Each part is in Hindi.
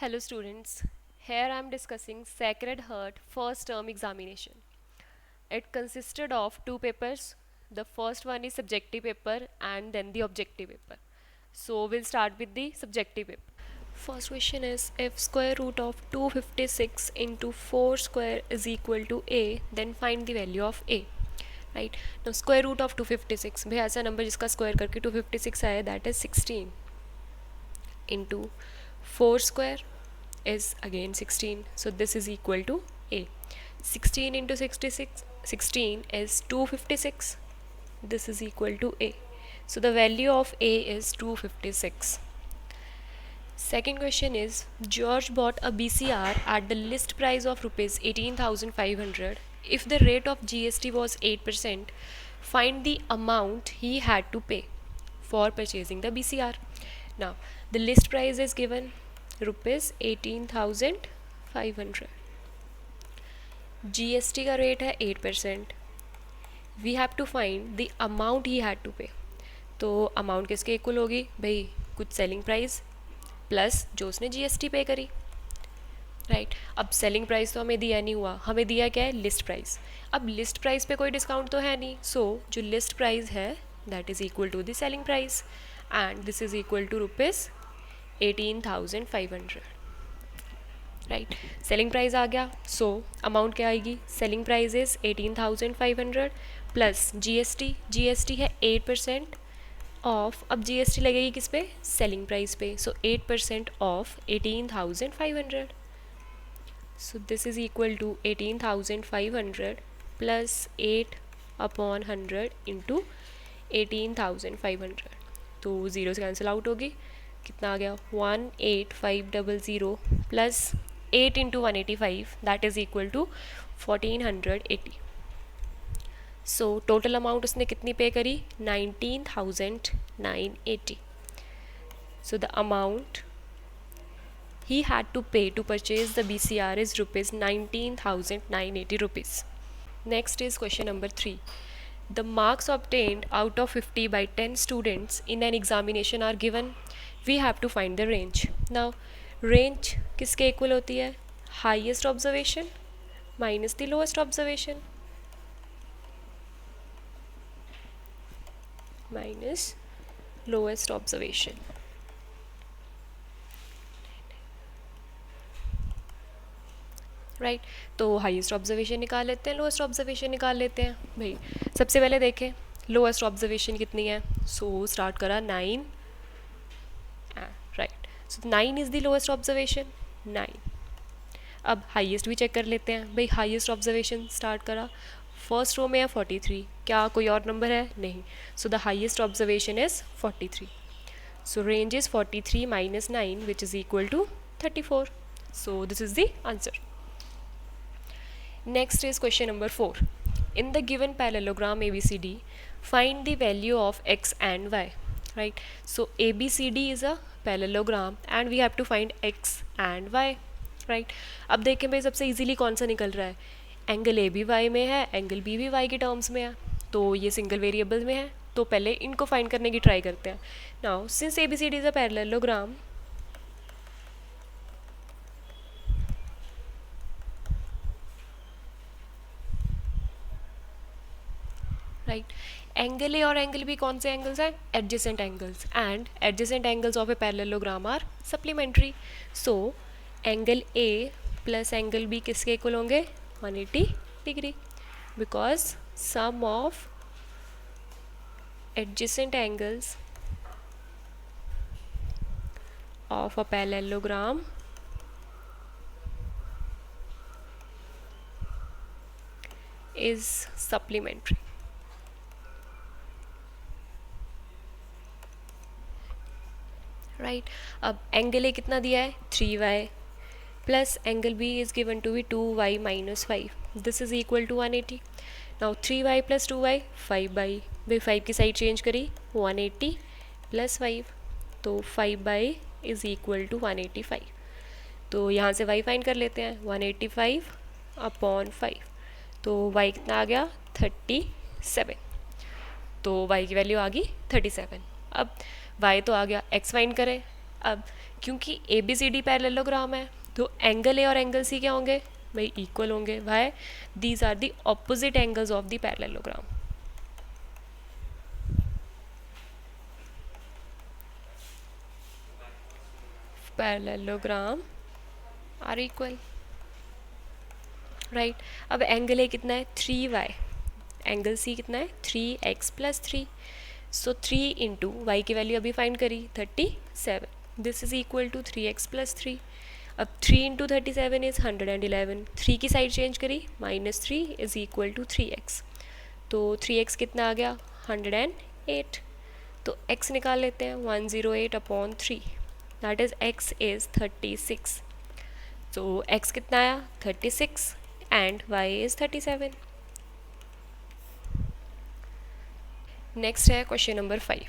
Hello students, here I am discussing Sacred Heart first term examination. It consisted of two papers. The first one is subjective paper and then the objective paper. So we'll start with the subjective paper. First question is, if square root of 256 into 4 square is equal to a, then find the value of a. Right, now square root of 256 भाई ऐसा नंबर जिसका स्क्वायर करके 256 आया, that is 16 into 4 square is again 16, so this is equal to a. 16 into 66, 16 is 256, this is equal to a, so the value of a is 256. Second question is, George bought a BCR at the list price of rupees 18,500. If the rate of GST was 8%, find the amount he had to pay for purchasing the BCR. Now, the list price is given rupees 18,500. GST का रेट है 8%. We have to find the amount he had to pay. तो अमाउंट किसके इक्वल होगी भाई, कुछ सेलिंग प्राइस प्लस जो उसने जीएसटी पे करी. राइट, अब सेलिंग प्राइस तो हमें दिया नहीं हुआ, हमें दिया क्या है, लिस्ट प्राइस. अब लिस्ट प्राइस पे कोई डिस्काउंट तो है नहीं, सो जो लिस्ट प्राइस है that is equal to the selling price and this is equal to rupees 18,500. Right, selling price आ गया, सो अमाउंट क्या आएगी, selling price is 18,500 plus GST है 8% ऑफ. अब जीएसटी लगेगी किस पे, सेलिंग प्राइस पे, so 8% of 18,500. So this is equal to 18,500 plus 8/100 into 18,500. तो ज़ीरो से कैंसिल आउट होगी, कितना आ गया 18500 plus 8 into 185 that is equal to 1480. So total amount उसने कितनी पे करी, 19,980. So the amount he had to pay to purchase the BCR is rupees 19,980 rupees. Next is question number 3. The marks obtained out of 50 by 10 students in an examination are given. We have to find the range. Now range किसके इक्वल होती है, highest observation minus the lowest observation minus lowest observation. Right, तो हाईएस्ट ऑब्जर्वेशन निकाल लेते हैं, लोएस्ट ऑब्जर्वेशन निकाल लेते हैं. भाई सबसे पहले देखें लोएस्ट ऑब्जर्वेशन कितनी है, सो स्टार्ट करा 9. Right, so 9 is the lowest observation 9. अब हाईएस्ट भी चेक कर लेते हैं. भाई हाईएस्ट ऑब्जर्वेशन स्टार्ट करा, फर्स्ट रो में है 43, क्या कोई और नंबर है, नहीं, so the highest observation is 43. So range is 43 minus 9 which is equal to 34. So this is the answer. Next is question number 4. In the given parallelogram ABCD, find the value of x and y. Right, so ABCD is a parallelogram and we have to find x and y. Right, अब देखें भाई सबसे इजीली कौन सा निकल रहा है, एंगल ए भी वाई में है, एंगल बी भी वाई के टर्म्स में है, तो ये सिंगल वेरिएबल में है, तो पहले इनको फाइंड करने की ट्राई करते हैं. Now since ABCD is a parallelogram, right, angle A और एंगल बी कौन से एंगल्स हैं, adjacent angles, and adjacent angles of a parallelogram are supplementary. So angle A plus angle B किसके इक्वल होंगे, 180 degree, because sum of adjacent angles of a parallelogram is supplementary. Right, अब एंगल ए कितना दिया है 3y plus angle B is given to be 2y minus 5, this is equal to 180. Now 3y plus 2y 5y, भाई 5 की साइड चेंज करी 180 प्लस 5, तो 5y इज इक्वल टू 185. तो यहाँ से y फाइंड कर लेते हैं, 185/5, तो y कितना आ गया 37. तो y की वैल्यू आ गई 37. अब y तो आ गया, x फाइंड करें. अब क्योंकि A B C D parallelogram है तो एंगल ए और एंगल सी क्या होंगे भाई, इक्वल होंगे. Why? These are the opposite angles of the parallelogram. Parallelogram are equal, right. अब एंगल ए कितना है 3y, एंगल सी कितना है 3x plus 3. So 3 into Y की वैल्यू अभी फाइंड करी 37. This is equal to 3x plus 3. अब 3 इंटू 37 इज 111. 3 की साइड चेंज करी -3 इज इक्वल टू 3x. तो 3x कितना आ गया 108. तो x निकाल लेते हैं 108/3, दैट इज x इज 36. तो x कितना आया 36 एंड y इज 37. नेक्स्ट है question number 5.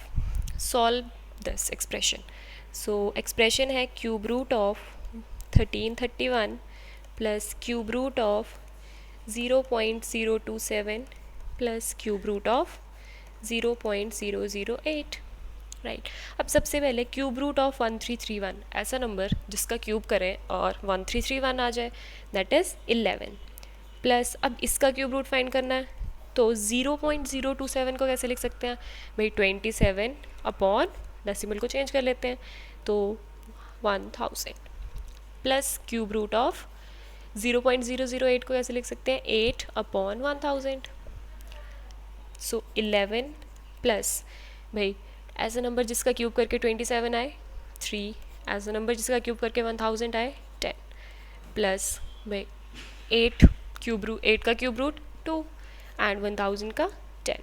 Solve this expression. So expression है cube root of 1331 plus cube root of 0.027 plus cube root of 0.008. Right. अब सबसे पहले क्यूब रूट ऑफ 1331, ऐसा नंबर जिसका क्यूब करें और 1331 आ जाए, दैट इज़ 11. प्लस अब इसका क्यूब रूट फाइंड करना है तो 0.027 को कैसे लिख सकते हैं भाई 27 अपॉन डेसिमल को चेंज कर लेते हैं तो 1000. प्लस क्यूब रूट ऑफ 0.008 को कैसे लिख सकते हैं 8/1000. सो 11 प्लस भाई ऐसा नंबर जिसका क्यूब करके 27 आए 3, ऐसा नंबर जिसका क्यूब करके 1000 आए 10, प्लस भाई 8 का क्यूब रूट 2 एंड 1000 का 10.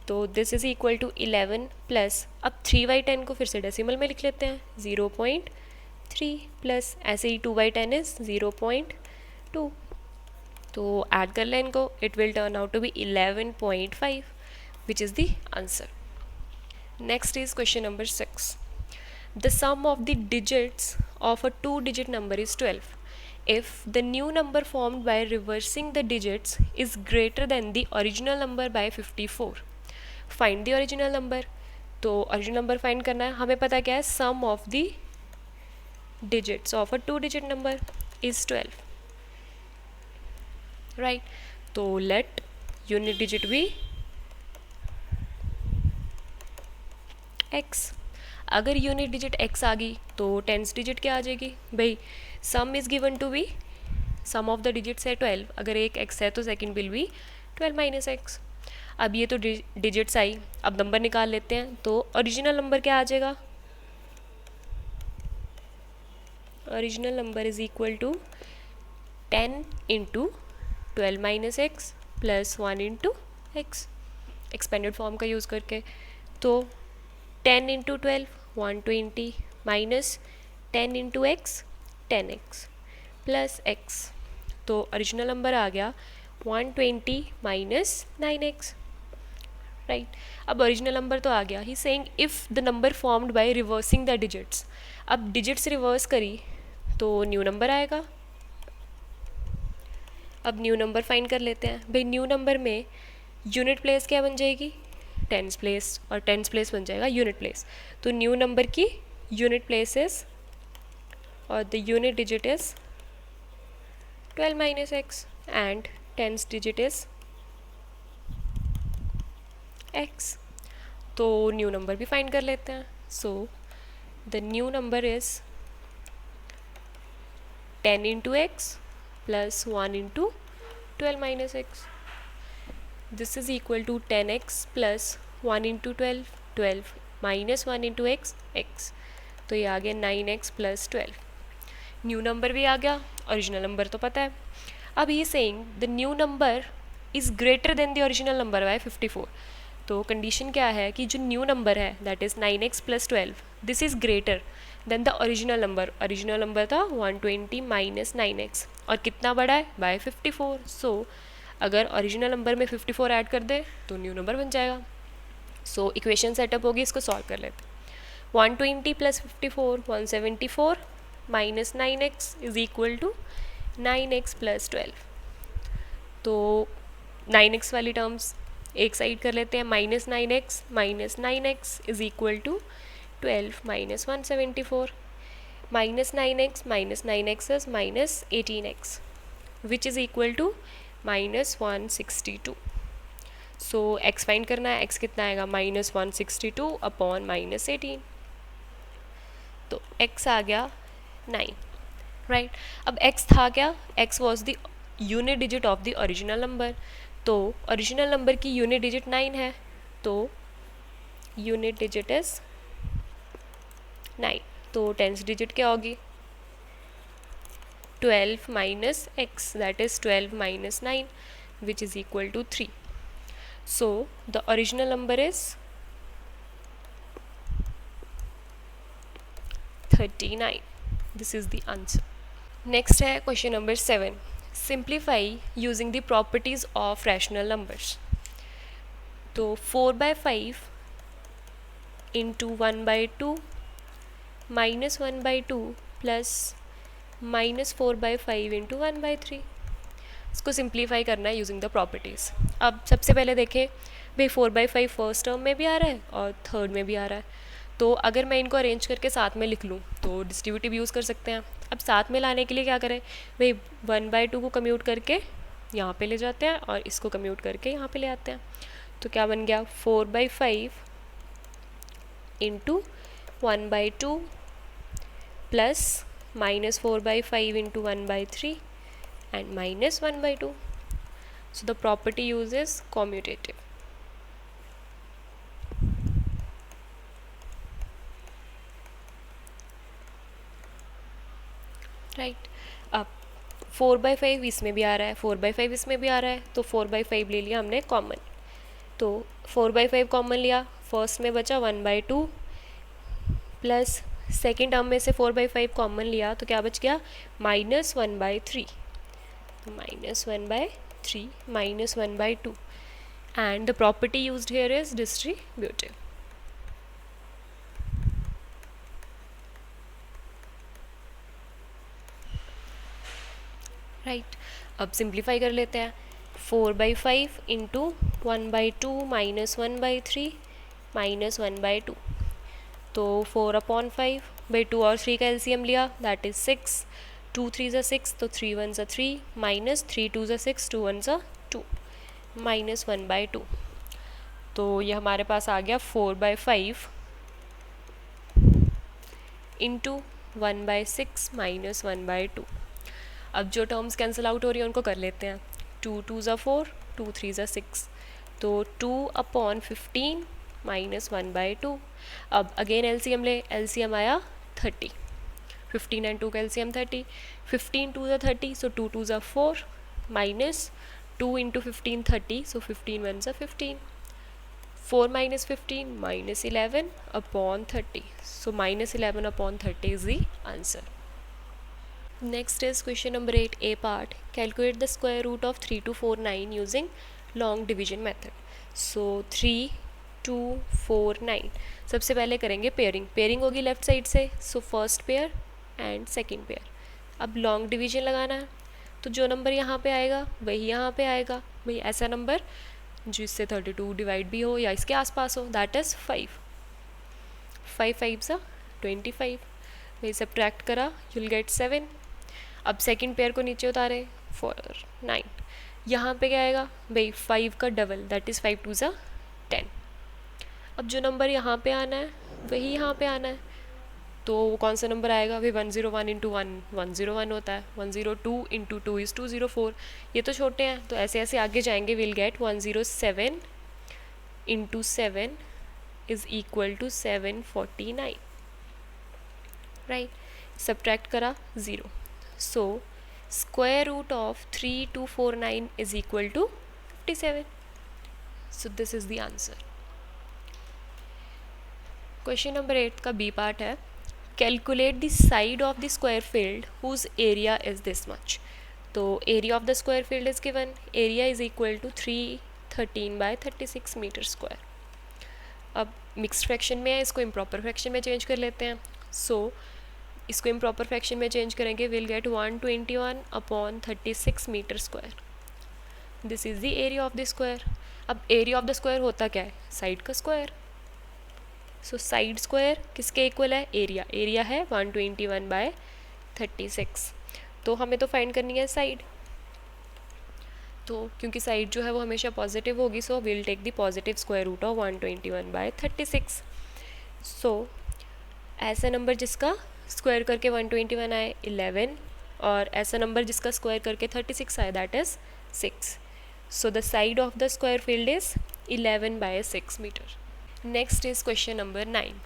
तो this is equal to 11 plus अब 3/10 को फिर से डेसिमल में लिख लेते हैं 0.3 प्लस ऐसे ही 2/10 इज़ 0.2. तो ऐड कर लें इनको, it will turn out to be 11.5 which is the answer. Next is question number 6. The sum of the digits of a 2-digit number is 12. If the new number formed by reversing the digits is greater than the original number by 54, find the original number. तो original number find करना है, हमें पता क्या है sum of the digits of a 2-digit number is 12, right. तो let unit digit be x. अगर यूनिट डिजिट x आ गई तो टेंस डिजिट क्या आ जाएगी भाई, sum is given to be, sum of the digits है 12, अगर एक x है तो second will be 12 minus x. अब ये तो डिजिट्स आई, अब नंबर निकाल लेते हैं. तो ओरिजिनल नंबर क्या आ जाएगा, original number is equal to 10 into 12 minus X plus 1 into X, expanded form का यूज़ करके. तो 10 into 12 120 minus 10 into X 10x plus x. तो ओरिजिनल नंबर आ गया 120 माइनस 9x, राइट. अब ओरिजिनल नंबर तो आ गया. He saying if the number formed by reversing the digits. अब डिजिट्स रिवर्स करी तो न्यू नंबर आएगा. अब न्यू नंबर फाइंड कर लेते हैं भाई. न्यू नंबर में यूनिट प्लेस क्या बन जाएगी टेंस प्लेस, और टेंस प्लेस बन जाएगा यूनिट प्लेस. तो न्यू नंबर की यूनिट प्लेस इज और the unit digit is 12 minus X and tens digit is X. तो न्यू नंबर भी फाइंड कर लेते हैं. So the new number is 10 into x plus 1 into 12 minus X. This is equal to 10x plus 1 into 12 minus 1 into x x. तो ये आ गया 9x प्लस 12. न्यू नंबर भी आ गया, ओरिजिनल नंबर तो पता है. अब ये saying the new number is greater than the original number by 54. तो कंडीशन क्या है कि जो न्यू नंबर है that is 9x plus 12, this is greater than the original number. Original number था 120 माइनस 9x और कितना बड़ा है बाय 54. सो अगर ओरिजिनल नंबर में 54 ऐड कर दे तो न्यू नंबर बन जाएगा. सो इक्वेशन सेटअप होगी, इसको सॉल्व कर लेते. 120 plus 54 174 minus 9x is equal to 9x plus 12. तो 9x वाली टर्म्स एक साइड कर लेते हैं. Minus 9x is equal to 12 minus 174. minus 9x minus 9x is minus 18x, which is equal to minus 162. So x find करना है, x कितना आएगा माइनस 162 अपॉन माइनस 18, तो x आ गया 9, राइट। अब x था क्या, x was the unit digit of the original number, तो ओरिजिनल नंबर की यूनिट डिजिट 9 है, तो यूनिट डिजिट इज 9, तो टेंस डिजिट क्या होगी 12 minus x, that is 12 minus 9 which is equal to 3. So the original number is 39. This is the answer. Next है question number 7. Simplify using the properties of rational numbers. तो 4/5 into 1/2 minus 1/2 plus minus 4/5 into 1/3. इसको सिंप्लीफाई करना है यूजिंग द प्रॉपर्टीज़. अब सबसे पहले देखें भाई 4/5 फर्स्ट टर्म में भी आ रहा है और थर्ड में भी आ रहा है, तो अगर मैं इनको अरेंज करके साथ में लिख लूँ तो डिस्ट्रीब्यूटिव यूज़ कर सकते हैं. अब साथ में लाने के लिए क्या करें भाई 1/2 को कम्यूट करके यहाँ पे ले जाते हैं और इसको कम्यूट करके यहाँ पे ले आते हैं, तो क्या बन गया 4/5 into 1/2 plus minus 4/5 into 1/3 and minus 1/2. So the property used is commutative. Right. अब 4/5 इसमें भी आ रहा है, 4/5 इसमें भी आ रहा है, तो 4/5 ले लिया हमने कॉमन, तो 4/5 कॉमन लिया, फर्स्ट में बचा 1/2 प्लस सेकेंड टर्म में से 4/5 कॉमन लिया, तो क्या बच गया minus 1/3, minus 1/3 minus 1/2, and the property used here is distributive. Right. अब सिंप्लीफाई कर लेते हैं 4/5 इंटू 1/2 माइनस 1/3 माइनस 1/2, तो 4/5 बाई 2 और 3 का एलसीएम लिया, दैट इज 6, 2 3 6, तो 3 1 3 माइनस 3 2 6, 2 1 2 माइनस 1/2, तो ये हमारे पास आ गया 4/5 इंटू 1/6 माइनस 1/2. अब जो टर्म्स कैंसिल आउट हो रही है उनको कर लेते हैं, 2 2 4, 2 3 6, तो 2/15 माइनस 1/2. अब अगेन एलसीएम ले, एलसीएम आया 30, 15 एंड 2 का LCM 30, 15 2 30, so 2 2 4 minus 2 into 15 30, so 15 1 15, 4 minus 15 minus 11 upon 30, so minus 11 upon 30 is the answer. Next is question number 8, A part. Calculate the square root of 3249 using long division method. So 3249. सबसे पहले करेंगे पेयरिंग, पेयरिंग होगी लेफ्ट साइड से, so first pair and second pair. अब लॉन्ग डिवीजन लगाना है, तो जो नंबर यहाँ पे आएगा वही यहाँ पे आएगा, वही ऐसा नंबर जिससे 32 डिवाइड भी हो या इसके आसपास हो, दैट इज़ 5. 5 5 25, वही सब्ट्रैक्ट करा, यूल गेट 7. अब सेकंड पेयर को नीचे उतारे 4 9, यहाँ पे क्या आएगा भाई 5 का डबल, दैट इज़ 5 2 10. अब जो नंबर यहाँ पे आना है वही यहाँ पे आना है, तो वो कौन सा नंबर आएगा भाई 101 इंटू 1 101 होता है, 102 इंटू 2 इज़ 204. ये तो छोटे हैं, तो ऐसे ऐसे आगे जाएंगे, will get 107 into 7 is equal to 749, right. Subtract करा 0, so square root of 3249 is equal to 57. So this is the answer. Question number 8 का B part है, calculate the side of the square field whose area is this much. तो area of the square field is given, area is equal to 313 by 36 meter square. अब mixed fraction में है, इसको improper fraction में change कर लेते हैं. So इसको इम्प्रॉपर फ्रैक्शन में चेंज करेंगे, will get 121 upon 36 metre square. This is the area of the square. अब एरिया ऑफ द स्क्वायर होता क्या है, साइड का स्क्वायर. सो साइड स्क्वायर किसके इक्वल है, एरिया, एरिया है 121/36। तो हमें तो फाइंड करनी है साइड, तो क्योंकि साइड जो है वो हमेशा पॉजिटिव होगी, so will take the positive square root of 121/36। So ऐसा नंबर जिसका स्क्वायर करके 121 आए 11, और ऐसा नंबर जिसका स्क्वायर करके 36 आए that is 6। So the side of the square field is 11/6 metre. Next is question number 9.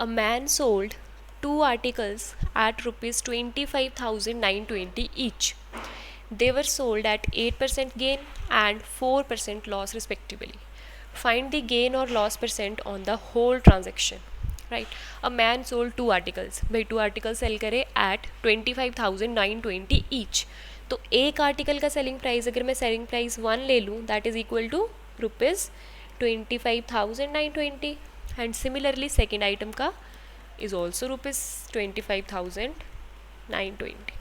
A man sold two articles at rupees 25,920 each. They were sold at 8% gain and 4% loss respectively. Find the gain or loss percent on the whole transaction. Right. A man sold two articles. भाई two articles sell करे at 25,920 each. तो एक आर्टिकल का सेलिंग प्राइस अगर मैं सेलिंग प्राइस 1 ले लूँ that is equal to ₹25,920, and similarly second item का इज़ ऑल्सो ₹25,920।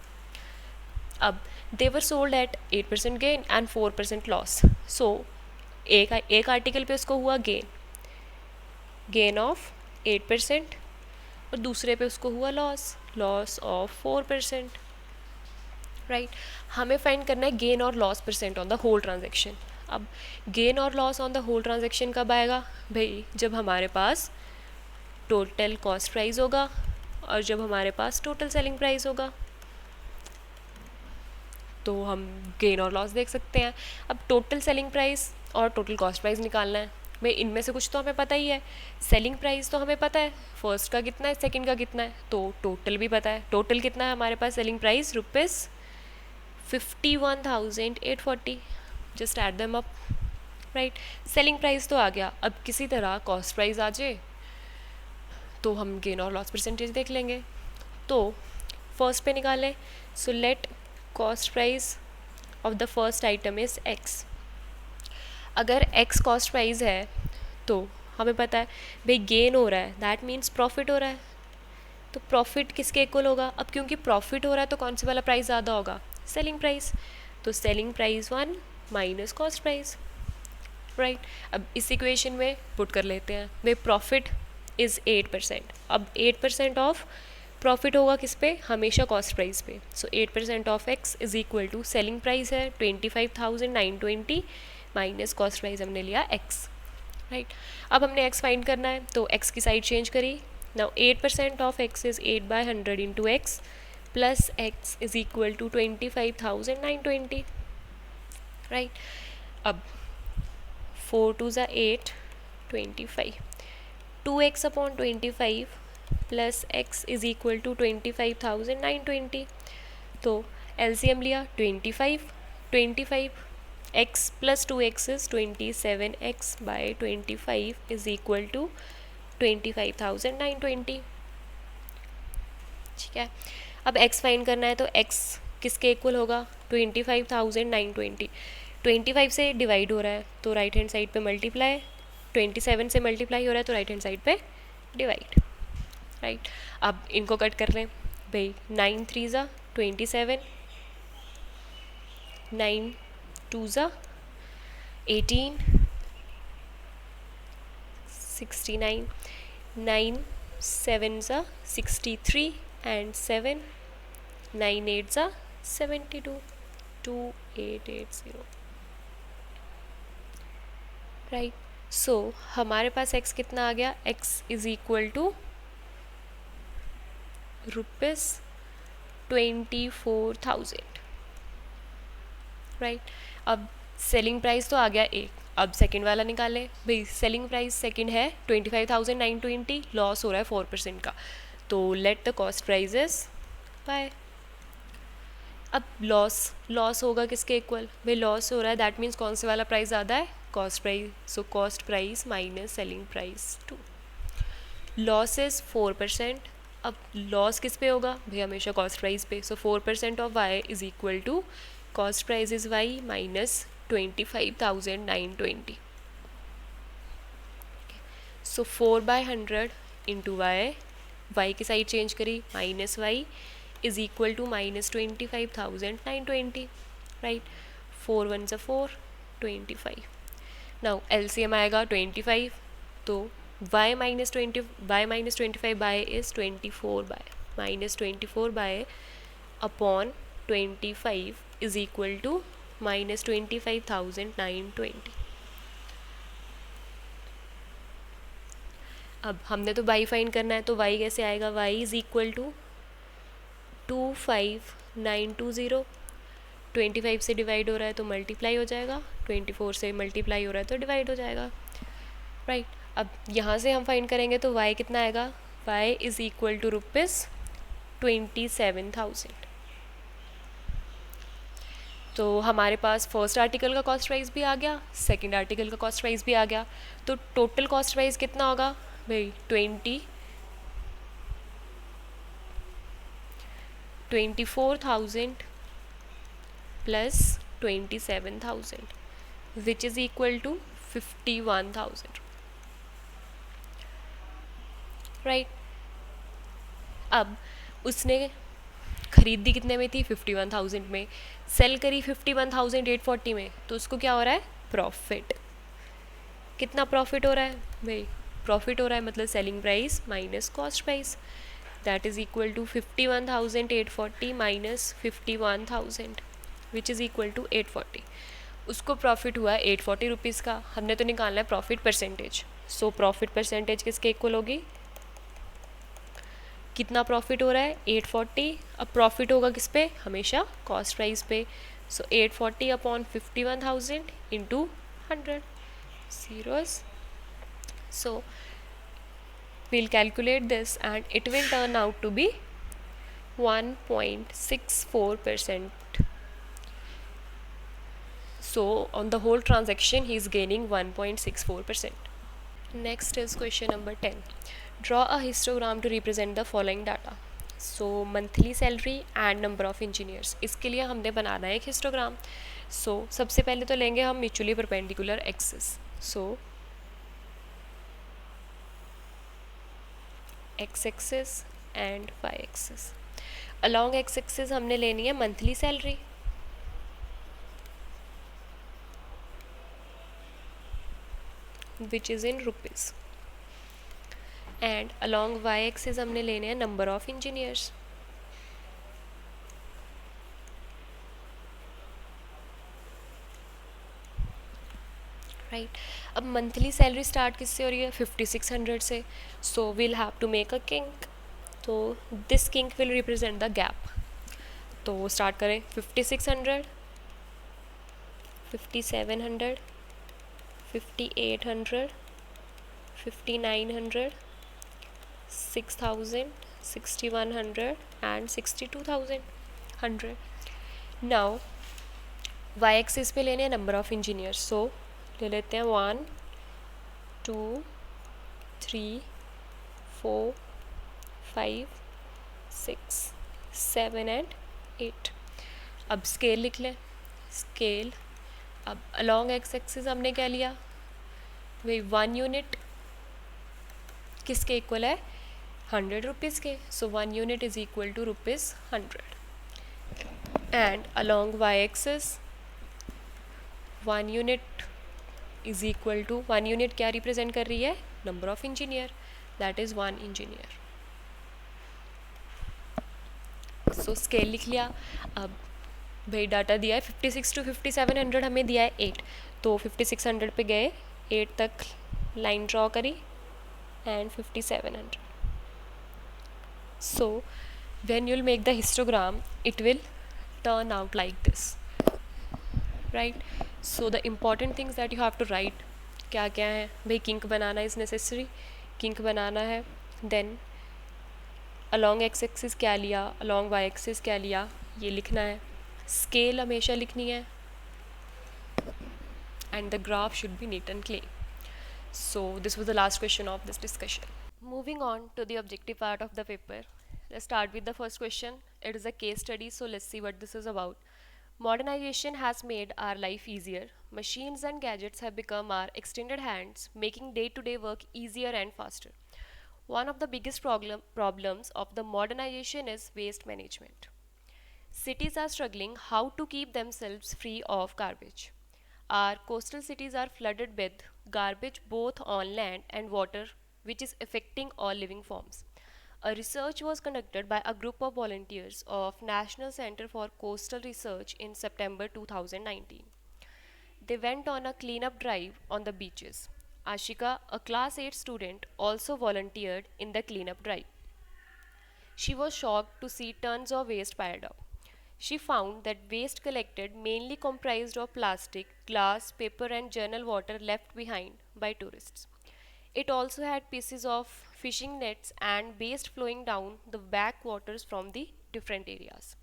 अब they were sold at 8% gain and 4% loss. So एक आर्टिकल पे उसको हुआ गेन ऑफ 8% और दूसरे पे उसको हुआ लॉस ऑफ 4%। राइट, हमें फाइंड करना है गेन और loss percent on the whole transaction. अब गेन और loss on the whole transaction कब आएगा भाई, जब हमारे पास टोटल कॉस्ट प्राइस होगा और जब हमारे पास टोटल सेलिंग प्राइस होगा, तो हम गेन और लॉस देख सकते हैं। अब टोटल सेलिंग प्राइस और टोटल कॉस्ट प्राइस निकालना है भाई, इनमें से कुछ तो हमें पता ही है। सेलिंग प्राइस तो हमें पता है फर्स्ट का कितना है, सेकंड का कितना है, तो टोटल भी पता है। टोटल कितना है हमारे पास selling price ₹51,840। Just add them up. Right, selling price तो आ गया, अब किसी तरह कॉस्ट प्राइस आ जाए तो हम गेन और लॉस परसेंटेज देख लेंगे। तो फर्स्ट पे निकालें, so let cost price of the first item is x. अगर एक्स कॉस्ट प्राइस है तो हमें पता है भाई गेन हो रहा है दैट मीन्स प्रॉफिट हो रहा है, तो प्रॉफिट किसके इक्वल होगा। अब क्योंकि प्रॉफिट हो रहा है तो कौन सा वाला प्राइस ज़्यादा होगा, सेलिंग प्राइस। तो selling price 1 minus cost price. Right, अब इस इक्वेशन में पुट कर लेते हैं भाई प्रॉफिट इज़ 8%। अब 8% ऑफ प्रॉफिट होगा किस पे, हमेशा कॉस्ट प्राइस पे। So 8% of x is equal to selling price है 25,920 माइनस कॉस्ट प्राइस हमने लिया एक्स। राइट, अब हमने एक्स फाइंड करना है तो एक्स की साइड चेंज करी। Now 8% of x is 8/100 into x plus x is equal to 25,920। Right, अब 4 2 ज़ा 8, 25, 2x upon 25 plus x is equal to 25,920। तो एलसीएम लिया 25 x plus 2x is 27x/25 is equal to 25,920। ठीक है, अब x फाइंड करना है तो x किसके इक्वल होगा, 25,920। 25 से डिवाइड हो रहा है तो राइट हैंड साइड पे मल्टीप्लाई, 27 से मल्टीप्लाई हो रहा है तो राइट हैंड साइड पे डिवाइड। राइट, अब इनको कट कर लें भाई, 9 3 ज़ा 27, 9 2 ज़ा 18, 69, 9 7 ज़ा 63 एंड 7, 9 8 ज़ा 72, 2880। राइट, सो हमारे पास x कितना आ गया, x is equal to ₹24,000। Right, अब सेलिंग प्राइस तो आ गया एक, अब सेकंड वाला निकालें भाई। सेलिंग प्राइस सेकंड है 25,920, लॉस हो रहा है 4% का, तो let the cost prices by. अब लॉस होगा किसके इक्वल भाई, लॉस हो रहा है दैट मीन्स कौन से वाला प्राइस ज़्यादा है, cost price. So cost price minus selling price 2, loss is 4%। अब लॉस किस पे होगा भाई, हमेशा कॉस्ट प्राइस पे। So 4% of y is equal to cost price is y minus 25,920। So 4/100 into y की साइड चेंज करी minus y is equal to minus 25,920। Right, 4 1 ज़ा 4, 25। नाउ एलसीएम आएगा 25, तो y minus 25 by is 24 by, minus 24 by upon 25 is equal to minus 25,920. अब हमने तो y फाइंड करना है, तो y कैसे आएगा, y इज़ इक्वल टू 25,920. 25 से डिवाइड हो रहा है तो मल्टीप्लाई हो जाएगा, 24 से मल्टीप्लाई हो रहा है तो डिवाइड हो जाएगा, राइट. अब यहाँ से हम फाइंड करेंगे तो y कितना आएगा, y is equal to rupees 27,000. तो हमारे पास फर्स्ट आर्टिकल का कॉस्ट प्राइस भी आ गया, सेकंड आर्टिकल का कॉस्ट प्राइस भी आ गया. तो टोटल कॉस्ट प्राइस कितना होगा भाई, 24,000 plus 27,000 which is equal to 51,000, right. अब उसने खरीदी कितने में थी, 51,000 में, सेल करी 51,840 में, तो उसको क्या हो रहा है, प्रॉफिट. कितना प्रॉफिट हो रहा है भाई, प्रॉफिट हो रहा है मतलब selling price minus cost price, that is equal to 51,840 minus 51,000 which is equal to 840. उसको प्रॉफिट हुआ है 840 रुपीज़ का. हमने तो निकालना है profit percentage. So profit percentage किसके इक्वल होगी, कितना प्रॉफिट हो रहा है, 840. अब प्रॉफिट होगा किस पे, हमेशा कॉस्ट प्राइस पे. सो 840 upon 51,000 into 100 zeros. So we'll calculate this and it will turn out to be 1.64%. So on the whole transaction he is gaining 1.64%. Next is question number 10. Draw a histogram to represent the following data. So monthly salary and number of engineers. इसके लिए हमने बनाना है एक हिस्टोग्राम. So सबसे पहले तो लेंगे हम mutually perpendicular axis. So x axis and y axis. Along x axis हमने लेनी है monthly salary, which is in rupees, and along y axis हमने लेने हैं नंबर ऑफ इंजीनियर्स. राइट. अब मंथली सैलरी स्टार्ट किससे हो रही है, 5600 से. So we'll have to make a kink. तो this kink will represent the gap. तो स्टार्ट करें 5600, 5700, 5800, 5900, 6000, 6100 and 62,100. नाउ y एक्सिस पे लेने हैं नंबर ऑफ इंजीनियर्स. सो ले लेते हैं 1 2 3 4 5 6 7 एंड 8. अब स्केल लिख लें. स्केल, अब अलॉन्ग एक्स एक्सिस हमने क्या लिया भाई, 1 यूनिट किसके इक्वल है, 100 रुपीज़ के. So 1 unit is equal to rupees 100. And along y axis 1 unit is equal to, 1 unit क्या रिप्रेजेंट कर रही है, number of engineer, that is 1 engineer. So scale लिख लिया. अब भाई डाटा दिया है 56 to 5700, हमें दिया है 8. तो 5600 पे गए, 8 तक लाइन ड्रॉ करी and 5700. So when you'll make the histogram it will turn out like this, right. So the important things that you have to write क्या क्या है भाई, किंक बनाना इज़ नेसेसरी, किंक बनाना है. देन अलॉन्ग एक्स एक्सिस क्या लिया, अलॉन्ग वाई एक्सिस क्या लिया, ये लिखना है. स्केल हमेशा लिखनी है, and the graph should be neat and clean. So this was the last question of this discussion. Moving on to the objective part of the paper, let's start with the first question. It is a case study, so let's see what this is about. Modernization has made our life easier. Machines and gadgets have become our extended hands, making day-to-day work easier and faster. One of the biggest problems of the modernization is waste management. Cities are struggling how to keep themselves free of garbage. Our coastal cities are flooded with garbage both on land and water which is affecting all living forms. A research was conducted by a group of volunteers of National Center for Coastal Research in September 2019. They went on a cleanup drive on the beaches. Ashika, a class 8 student, also volunteered in the cleanup drive. She was shocked to see tons of waste piled up. She found that waste collected mainly comprised of plastic, glass, paper, and journal water left behind by tourists. It also had pieces of fishing nets and waste flowing down the backwaters from the different areas.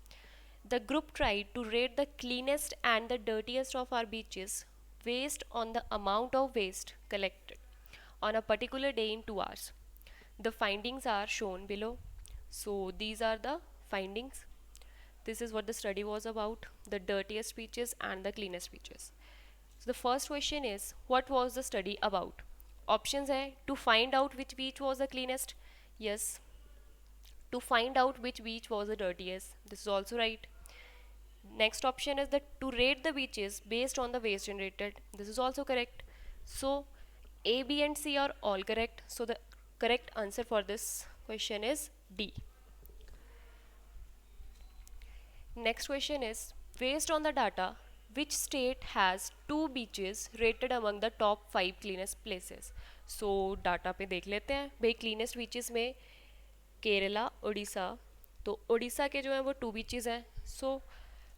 The group tried to rate the cleanest and the dirtiest of our beaches based on the amount of waste collected on a particular day in 2 hours. The findings are shown below. So, these are the findings. This is what the study was about, the dirtiest beaches and the cleanest beaches. So, the first question is, what was the study about? Options are to find out which beach was the cleanest. Yes. To find out which beach was the dirtiest. This is also right. Next option is that to rate the beaches based on the waste generated. This is also correct. So A, B and C are all correct. So the correct answer for this question is D. Next question is, based on the data, which state has 2 beaches rated among the top 5 cleanest places? So data पे देख लेते हैं भाई cleanest beaches में केरला, उड़ीसा, तो उड़ीसा के जो हैं वो 2 beaches हैं. सो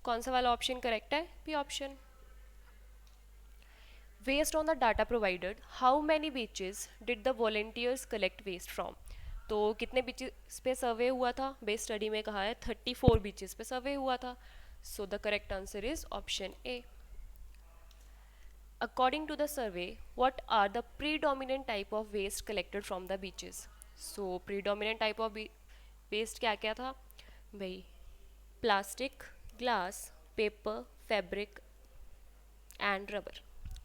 कौन सा वाला ऑप्शन करेक्ट है? B option. Based on the data provided, how many beaches did the volunteers collect waste from? तो कितने बीचेस पे सर्वे हुआ था? बेस स्टडी में कहा है 34 बीचेस पे सर्वे हुआ था. सो the correct answer is option A. According to the survey, what are the predominant type of waste collected from the beaches? So predominant type of waste क्या क्या था भाई? Plastic, glass, paper, fabric and rubber.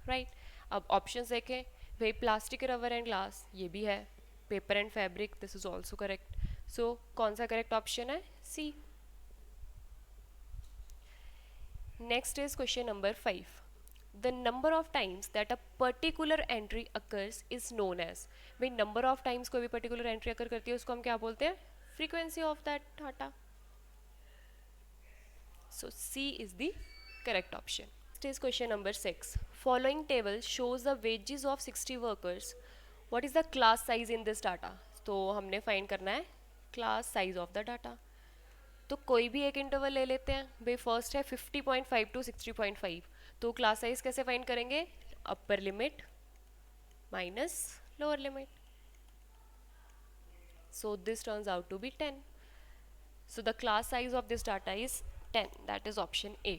Right. अब ऑप्शंस देखें भाई. प्लास्टिक, रबर एंड ग्लास ये भी है. Paper and fabric, this is also correct. So कौन सा करेक्ट ऑप्शन है? C. Next is question number 5. The number of times that a particular entry occurs is known as. भाई number of times कोई भी particular entry occur करती है उसको हम क्या बोलते हैं? Frequency of that data. So C is the correct option. Next is question number 6. Following table shows the wages of 60 workers. What is the class size in this data? तो हमने फाइंड करना है class size of the data. तो कोई भी एक इंटरवल ले लेते हैं भाई. फर्स्ट है 50.5 टू 60.5. तो क्लास साइज कैसे फाइंड करेंगे? Upper limit minus lower limit. So this turns out to be 10. So the class size of this data is 10. That is option A.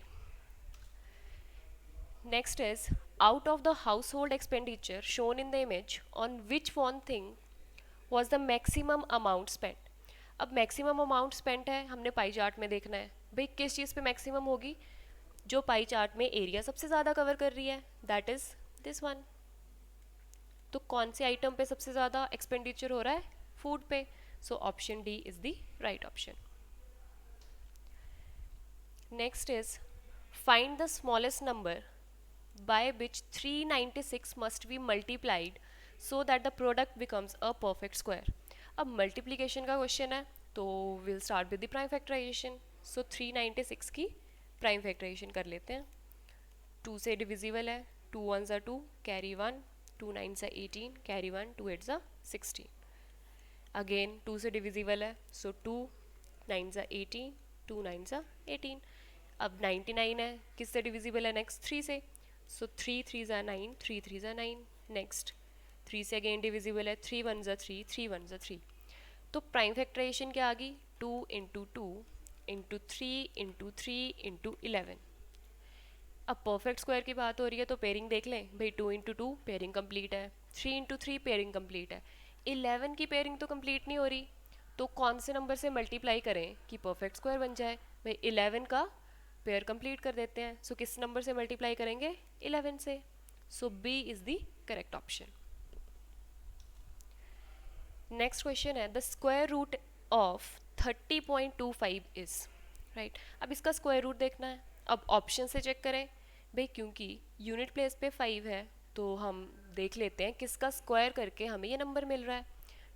Next is, out of the household expenditure shown in the image on which one thing was the maximum amount spend. अब मैक्सिमम अमाउंट स्पेंड है, हमने पाई चार्ट में देखना है भाई किस चीज़ पे मैक्सिमम होगी. जो पाई चार्ट में एरिया सबसे ज़्यादा कवर कर रही है, दैट इज़ दिस वन. तो कौन से आइटम पे सबसे ज़्यादा एक्सपेंडिचर हो रहा है? फूड पे. So option D is the right option. Next is, find the smallest number by which 396 must be multiplied so that the product becomes a perfect square. अब मल्टीप्लीकेशन का क्वेश्चन है तो will start with the prime factorisation. So 396 की प्राइम फैक्टराइजेशन कर लेते हैं. 2 से डिविजिबल है. 2 1 ज़ा 2, कैरी 1, 2 9 ज़ा 18, कैरी 1, 2 8 ज़ा 16. अगेन 2 से डिविजिबल है. सो 2 9 ज़ा 18, 2 9 ज़ा 18. अब 99 है, किससे डिविजिबल है? नेक्स्ट 3 से. सो 3 3 ज़ा 9, 3 3 ज़ा 9. नेक्स्ट 3 से अगेन डिविजिबल है. 3 1 ज़ा 3, 3 1 ज़ा 3. तो प्राइम फैक्टराइजेशन क्या आ गई? 2 इंटू 2 इंटू 3 इंटू 3 इंटू 11. अब परफेक्ट स्क्वायर की बात हो रही है तो पेयरिंग देख लें भाई. 2 इंटू 2 पेयरिंग कंप्लीट है. 3 इंटू 3 पेयरिंग कंप्लीट है. 11 की पेयरिंग तो कंप्लीट नहीं हो रही. तो कौन से नंबर से मल्टीप्लाई करें कि परफेक्ट स्क्वायर बन जाए? भाई 11 का पेयर कंप्लीट कर देते हैं. सो किस नंबर से मल्टीप्लाई करेंगे? 11 से. So B is the correct option. Next question है, the square root of 30.25 is. Right. अब इसका स्क्वायर रूट देखना है. अब ऑप्शन से चेक करें भाई, क्योंकि यूनिट प्लेस पे 5 है तो हम देख लेते हैं किसका स्क्वायर करके हमें ये नंबर मिल रहा है.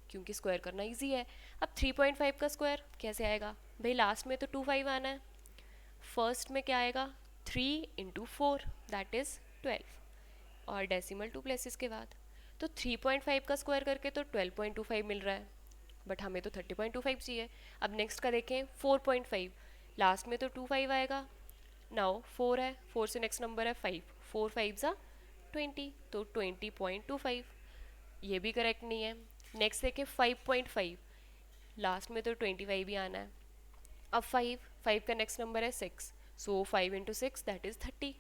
क्योंकि स्क्वायर करना इजी है। अब 3.5 का स्क्वायर कैसे आएगा भाई, लास्ट में तो 25 आना है, फर्स्ट में क्या आएगा 3 × 4 दैट इज़ 12 और डेसिमल 2 प्लेसेस के बाद। तो 3.5 का स्क्वायर करके तो 12.25 मिल रहा है, बट हमें तो 30.25 चाहिए। अब नेक्स्ट का देखें 4.5, लास्ट में तो 25 आएगा, नाउ 4 है, 4 से नेक्स्ट नंबर है 5, 4 5 ज़ा 20, तो 20.25, ये भी करेक्ट नहीं है। नेक्स्ट देखें 5.5, लास्ट में तो 25 भी आना है। अब 5 का नेक्स्ट नंबर है 6, सो 5 × 6 दैट इज़ 30,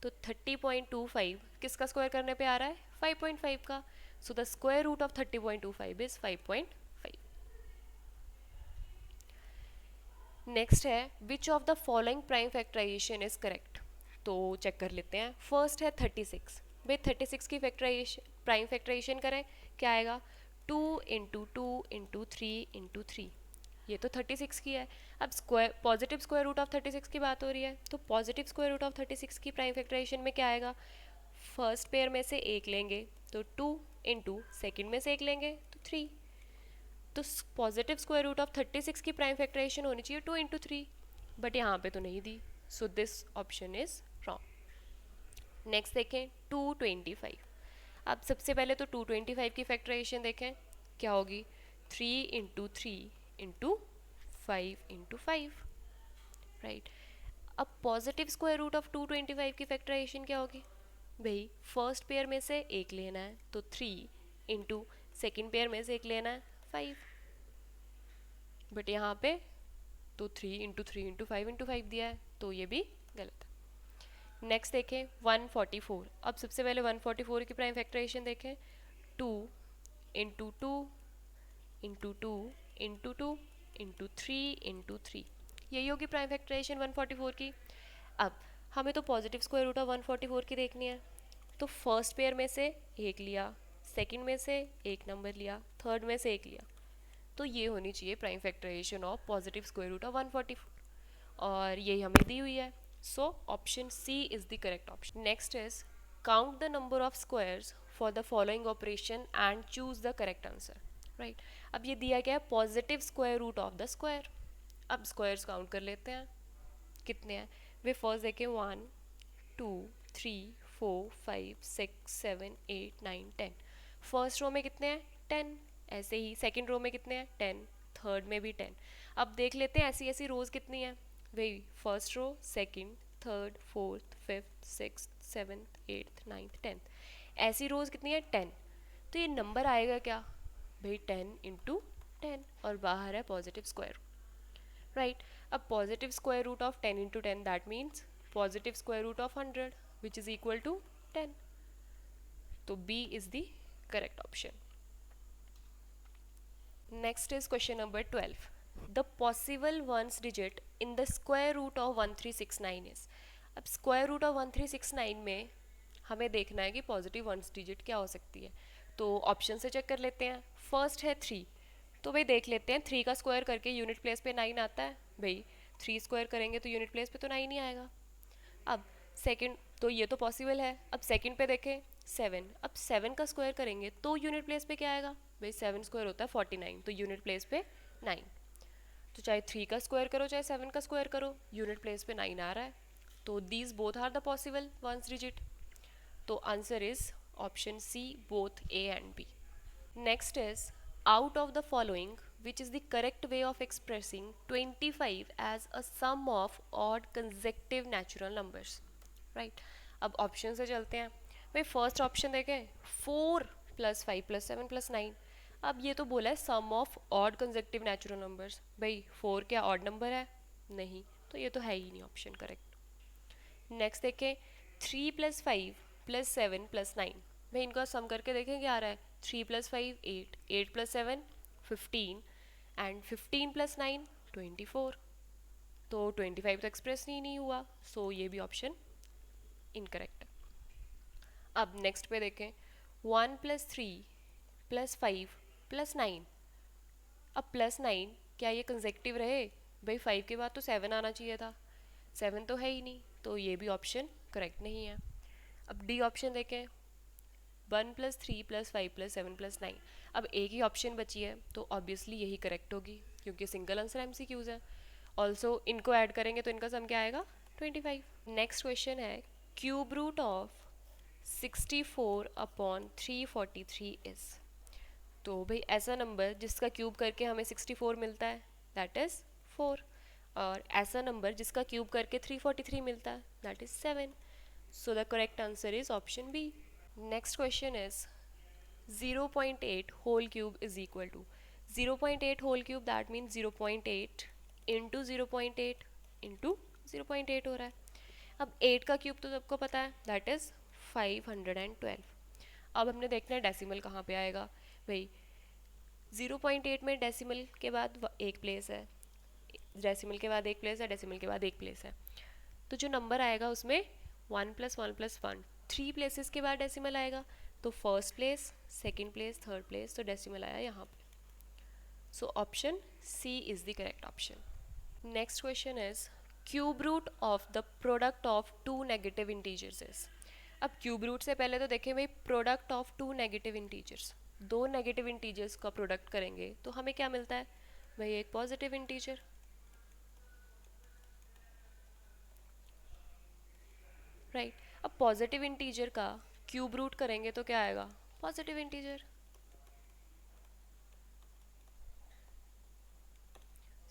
तो 30.25 किसका स्क्वायर करने पे आ रहा है 5.5 का, so the square root of 30.25 is 5.5। Next है which of the following prime factorisation is correct, तो चेक कर लेते हैं। फर्स्ट है 36, भाई 36 की फैक्टराइजेशन प्राइम फैक्टराइजेशन करें क्या आएगा 2 × 2 × 3 × 3, ये तो 36 की है। अब square positive square root of 36 की बात हो रही है, तो पॉजिटिव स्क्वायर रूट ऑफ 36 की प्राइम फैक्टराइजेशन में क्या आएगा, फर्स्ट पेयर में से एक लेंगे तो 2 × सेकेंड में से एक लेंगे तो 3, तो पॉजिटिव स्क्वायर रूट ऑफ 36 की प्राइम फैक्टराइजेशन होनी चाहिए 2 × 3, बट यहाँ पे तो नहीं दी, so this option is wrong. Next देखें 225, अब सबसे पहले तो 225 की फैक्टराइजेशन देखें क्या होगी 3 × 3 × 5 × 5, राइट। अब पॉजिटिव स्क्वायर रूट ऑफ 225 की फैक्टराइजेशन क्या होगी भाई, फर्स्ट पेयर में से एक लेना है तो 3 × सेकेंड पेयर में से एक लेना है 5, बट यहाँ पे तो 3 × 3 × 5 × 5 दिया है, तो ये भी गलत है। नेक्स्ट देखें 144, अब सबसे पहले 144 की प्राइम फैक्टराइजेशन देखें 2 × 2 × 2 × 2 × 3 × 3, यही होगी प्राइम फैक्टराइजेशन 144 की। अब हमें तो पॉजिटिव स्क्वायर रूट ऑफ 144 की देखनी है, तो फर्स्ट पेयर में से एक लिया, सेकंड में से एक नंबर लिया, थर्ड में से एक लिया, तो ये होनी चाहिए prime factorisation of positive square root of 144, और यही हमें दी हुई है, so option C is the correct option. Next is count the number of squares for the following operation and choose the correct answer, right. अब ये दिया गया है positive square root of the square, अब स्क्वायर्स काउंट कर लेते हैं कितने हैं वे, फर्स्ट देखें 1 2 3 4 5 6 7 8 9 10, फर्स्ट रो में कितने हैं 10, ऐसे ही सेकंड रो में कितने हैं 10, थर्ड में भी 10। अब देख लेते हैं ऐसी ऐसी रोज कितनी है, वही first row second third fourth fifth sixth seventh eighth ninth 10th, ऐसी रोज कितनी है 10, तो ये नंबर आएगा क्या भाई 10 × 10, और बाहर है पॉजिटिव स्क्वायर, राइट। अब positive square root of 10 × 10 that means positive square root of 100 which is equal to 10, तो B is the correct option. Next is question number 12, the possible ones digit in the square root of 1369 is, अब स्क्वायर रूट ऑफ 1369 में हमें देखना है कि पॉजिटिव वंस डिजिट क्या हो सकती है, तो ऑप्शन से चेक कर लेते हैं। फर्स्ट है 3, तो भाई देख लेते हैं 3 का स्क्वायर करके यूनिट प्लेस पे 9 आता है, भाई 3 स्क्वायर करेंगे तो यूनिट प्लेस पे तो 9 ही आएगा। अब सेकंड, तो ये तो पॉसिबल है। अब सेकंड पे देखें 7, अब 7 का स्क्वायर करेंगे तो यूनिट प्लेस पे क्या आएगा भाई, 7 स्क्वायर होता है 49, तो यूनिट प्लेस पे 9, तो चाहे 3 का स्क्वायर करो चाहे 7 का स्क्वायर करो यूनिट प्लेस पे 9 आ रहा है, तो these both are the possible ones digit, तो answer is option C both A and B. Next is out of the following which is the correct way of expressing 25 as a sum of odd consecutive natural numbers, right। अब ऑप्शन से चलते हैं भाई, फर्स्ट ऑप्शन देखें 4 + 5 + 7 + 9, अब ये तो बोला है sum of odd consecutive natural numbers, भाई 4 क्या ऑड नंबर है नहीं, तो ये तो है ही नहीं ऑप्शन करेक्ट। नेक्स्ट देखें 3 + 5 + 7 + 9, भाई इनका सम करके देखें क्या आ रहा है 3 + 5 8, 8 + 7 15 एंड 15 + 9 24, तो 25 तो एक्सप्रेस ही नहीं हुआ, सो ये भी ऑप्शन इनकरेक्ट है। अब नेक्स्ट पे देखें 1 + 3 + 5 + 9, अब +9 क्या ये कंसेक्टिव रहे भाई, 5 के बाद तो 7 आना चाहिए था, 7 तो है ही नहीं, तो ये भी ऑप्शन करेक्ट नहीं है। अब डी ऑप्शन देखें 1 + 3 + 5 + 7 + 9, अब एक ही ऑप्शन बची है तो ऑब्वियसली यही करेक्ट होगी क्योंकि सिंगल आंसर एमसीक्यूज है। ऑल्सो इनको ऐड करेंगे तो इनका सम क्या आएगा 25। नेक्स्ट क्वेश्चन है cube root of 64 upon 343 is. तो भाई ऐसा नंबर जिसका क्यूब करके हमें 64 मिलता है दैट इज़ 4, और ऐसा नंबर जिसका क्यूब करके 343 मिलता है that is 7। So the correct answer is option B. Next question is 0.8 whole cube is equal to 0.8 whole cube, that means 0.8 into 0.8 into 0.8 हो रहा है। अब 8 का क्यूब तो सबको पता है दैट इज़ 512। अब हमने देखना है डेसिमल कहाँ पे आएगा। भाई 0.8 में डेसिमल के बाद एक प्लेस है, डेसिमल के बाद एक प्लेस है, डेसिमल के बाद एक प्लेस है, तो जो नंबर आएगा उसमें 1+1+1 3 प्लेसेस के बाद डेसिमल आएगा। तो first place, second place, third place, तो डेसिमल आया यहाँ पे। So option C is the correct option. Next question is cube root of the product of two negative integers is. अब क्यूब रूट से पहले तो देखें भाई product of two negative integers, दो नेगेटिव इंटीजर्स का प्रोडक्ट करेंगे तो हमें क्या मिलता है भाई एक पॉजिटिव इंटीजर, राइट। अब पॉजिटिव इंटीजर का क्यूब रूट करेंगे तो क्या आएगा positive integer.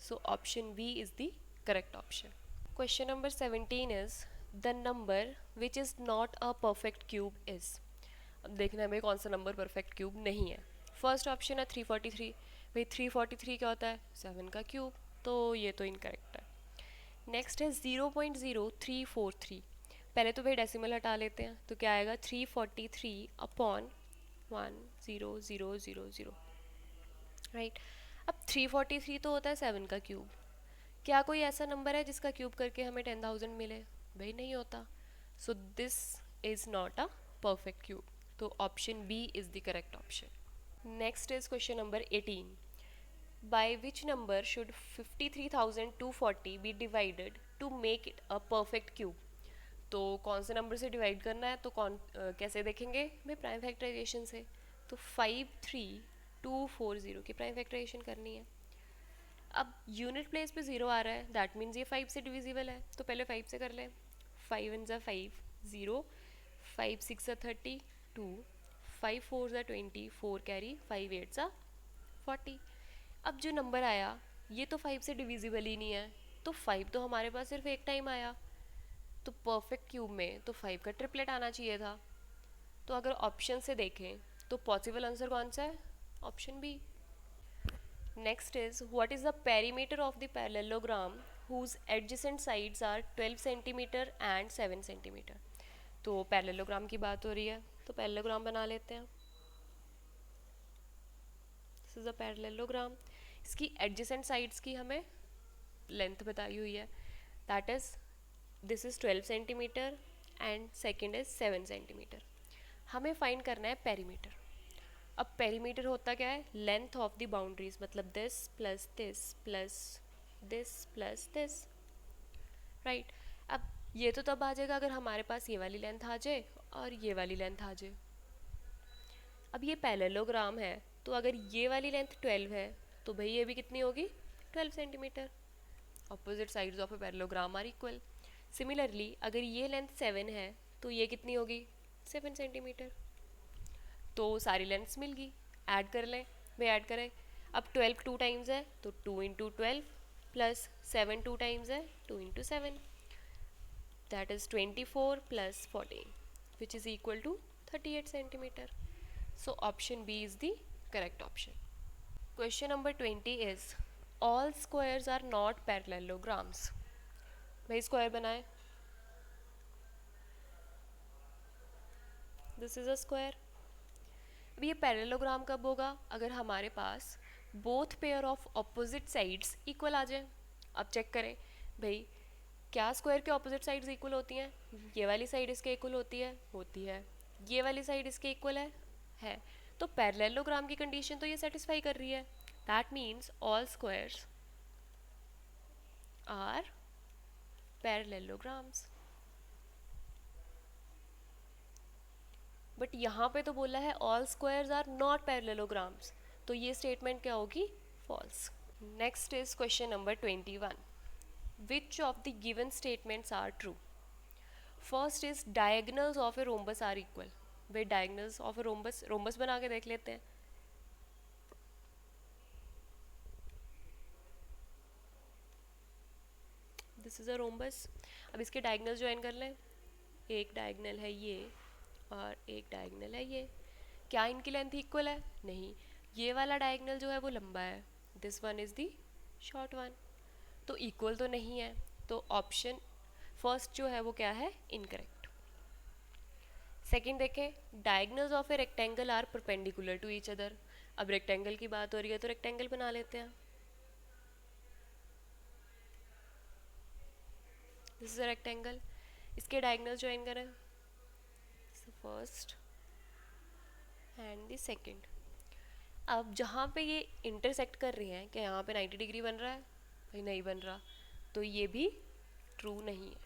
So option B is the correct option. Question number 17 is the number which is not a perfect cube is. अब देखना है भाई कौन सा नंबर परफेक्ट क्यूब नहीं है। फर्स्ट ऑप्शन है 343। भाई 343 क्या होता है 7 का क्यूब, तो ये तो इनकरेक्ट है। नेक्स्ट है 0.0343। पहले तो भाई डेसिमल हटा लेते हैं तो क्या आएगा 343 अपॉन 10000, राइट। अब 343 तो होता है 7 का क्यूब। क्या कोई ऐसा नंबर है जिसका क्यूब करके हमें 10,000 मिले? भाई नहीं होता। So this is not a perfect cube, तो option B is the correct option. Next is question number 18। By which number should 53,240 be divided to make it a perfect cube. तो कौन से नंबर से डिवाइड करना है, तो कैसे देखेंगे भाई प्राइम फैक्टराइजेशन से। तो 53240 की प्राइम फैक्टराइजेशन करनी है। अब यूनिट प्लेस पे 0 आ रहा है दैट मीन्स ये 5 से डिविजिबल है, तो पहले 5 से कर लें। 5 1 5 0, 5 6 30 2, 5 4 20 4 कैरी, 5 8 40। अब जो नंबर आया ये तो 5 से डिविजिबल ही नहीं है, तो 5 तो हमारे पास सिर्फ एक टाइम आया, तो परफेक्ट क्यूब में तो 5 का ट्रिपलेट आना चाहिए था। तो अगर ऑप्शन से देखें तो पॉसिबल आंसर कौन सा है option B. Next is what is the perimeter of the parallelogram whose adjacent sides are 12 centimeter and 7 centimeter। तो पैरेललोग्राम की बात हो रही है तो पैरेललोग्राम बना लेते हैं। This is a parallelogram. इसकी एडजेसेंट साइड्स की हमें लेंथ बताई हुई है that is this is 12 centimetre and second is 7 centimetre. हमें फाइंड करना है पेरीमीटर। अब पेरीमीटर होता क्या है लेंथ ऑफ द बाउंड्रीज, मतलब this plus this plus this plus this, right. अब ये तो तब आ जाएगा अगर हमारे पास ये वाली लेंथ आ जाए और ये वाली लेंथ आ जाए। अब ये पैरेललोग्राम है तो अगर ये वाली लेंथ 12 है तो भाई ये भी कितनी होगी 12 centimetre. Opposite sides of a parallelogram are equal. Similarly अगर ये लेंथ 7 है तो ये कितनी होगी 7 सेंटीमीटर। तो सारी लेंथ्स मिल गई, ऐड कर लें। वे ऐड करें। अब 12 टू टाइम्स है तो 2 इंटू 12 प्लस 7 टू टाइम्स है 2 into 7, that is 24 plus 14 which is equal to 38 centimetre. So option B is the correct option. Question number 20 is all squares are not parallelograms. भाई स्क्वायर बनाए, दिस इज अ स्क्वायर। अब ये पैरेललोग्राम कब होगा अगर हमारे पास both pair of opposite sides equal आ जाए। अब चेक करें भाई क्या स्क्वायर के ऑपोजिट साइड्स इक्वल होती हैं। ये वाली साइड इसके इक्वल होती है, ये वाली साइड इसके इक्वल है। तो पैरेललोग्राम की कंडीशन तो ये सेटिस्फाई कर रही है, that means all squares are parallelograms. But यहाँ पे तो बोला है all squares are not parallelograms, तो ये स्टेटमेंट क्या होगी, false. Next is question number 21, which of the given statements are true. First is diagonals of a rhombus are equal. भाई diagonals of a rhombus, rhombus बना के देख लेते हैं। This is a rhombus. अब इसके डायगनल्स ज्वाइन कर लें, एक डायगनल है ये और एक डायगनल है ये। क्या इनकी लेंथ इक्वल है, नहीं, ये वाला डायगनल जो है वो लंबा है, this one is the short one, तो इक्वल तो नहीं है, तो ऑप्शन फर्स्ट जो है वो क्या है, इनकरेक्ट। सेकंड देखें, diagonals of a rectangle are perpendicular to each other. अब रेक्टेंगल की बात हो रही है तो रेक्टेंगल बना लेते हैं। दिस इज अ रेक्टेंगल, इसके डायगनल्स ज्वाइन करें, फर्स्ट एंड द सेकंड। अब जहाँ पे ये इंटरसेक्ट कर रही हैं, क्या यहाँ पे 90 डिग्री बन रहा है, भाई नहीं बन रहा, तो ये भी ट्रू नहीं है।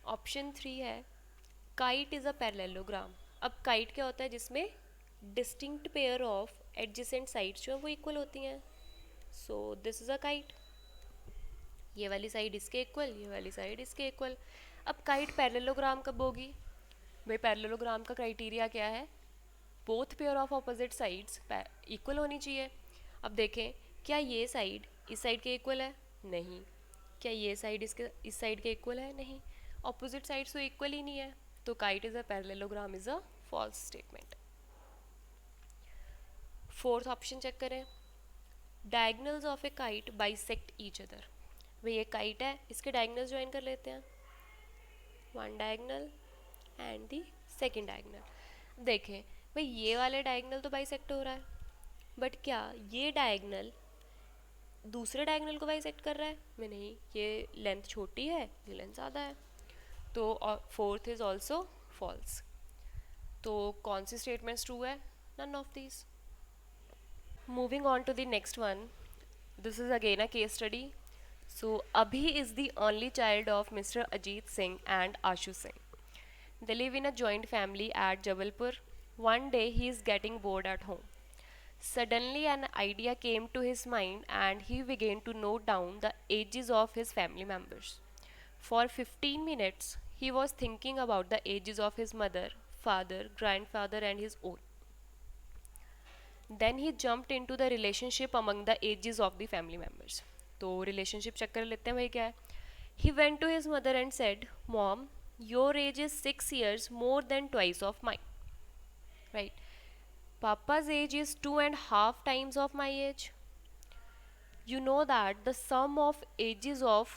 ऑप्शन 3 है, काइट इज़ अ पैरेललोग्राम। अब काइट क्या होता है, जिसमें distinct pair of adjacent sides जो है वो इक्वल होती हैं, सो दिस इज़ अ काइट। ये वाली साइड इसके इक्वल, ये वाली साइड इसके इक्वल। अब काइट पैरेललोग्राम कब होगी, भाई पैरेललोग्राम का क्राइटेरिया क्या है, both pair of opposite sides equal होनी चाहिए। अब देखें, क्या ये साइड इस साइड के इक्वल है, नहीं, क्या ये साइड इस साइड के इक्वल है, नहीं, ऑपोजिट साइड्स तो इक्वल ही नहीं है, तो kite is a parallelogram is a false statement. Fourth option check करें, diagonals of a kite bisect each other. भाई ये काइट है, इसके डायगनल्स ज्वाइन कर लेते हैं, one diagonal and the second diagonal. देखें भाई ये वाले डायगनल तो बाइसेक्ट हो रहा है, बट क्या ये डायगनल दूसरे डायगनल को बाइसेक्ट कर रहा है, मैं नहीं, ये लेंथ छोटी है, ये लेंथ ज़्यादा है, तो फोर्थ इज ऑल्सो फॉल्स। तो कौन सी स्टेटमेंट्स ट्रू है, none of these. Moving on to the next one, this is again a case study. So Abhi is the only child of Mr Ajit Singh and Ashu Singh. They live in a joint family at Jabalpur. One day he is getting bored at home. Suddenly, an idea came to his mind and he began to note down the ages of his family members. For 15 minutes, he was thinking about the ages of his mother, father, grandfather, and his own. Then he jumped into the relationship among the ages of the family members. तो relationship check कर लेते हैं भाई क्या है. He went to his mother and said, "Mom, your age is 6 years more than twice of mine." Right? Papa's age is 2.5 times of my age. You know that the sum of ages of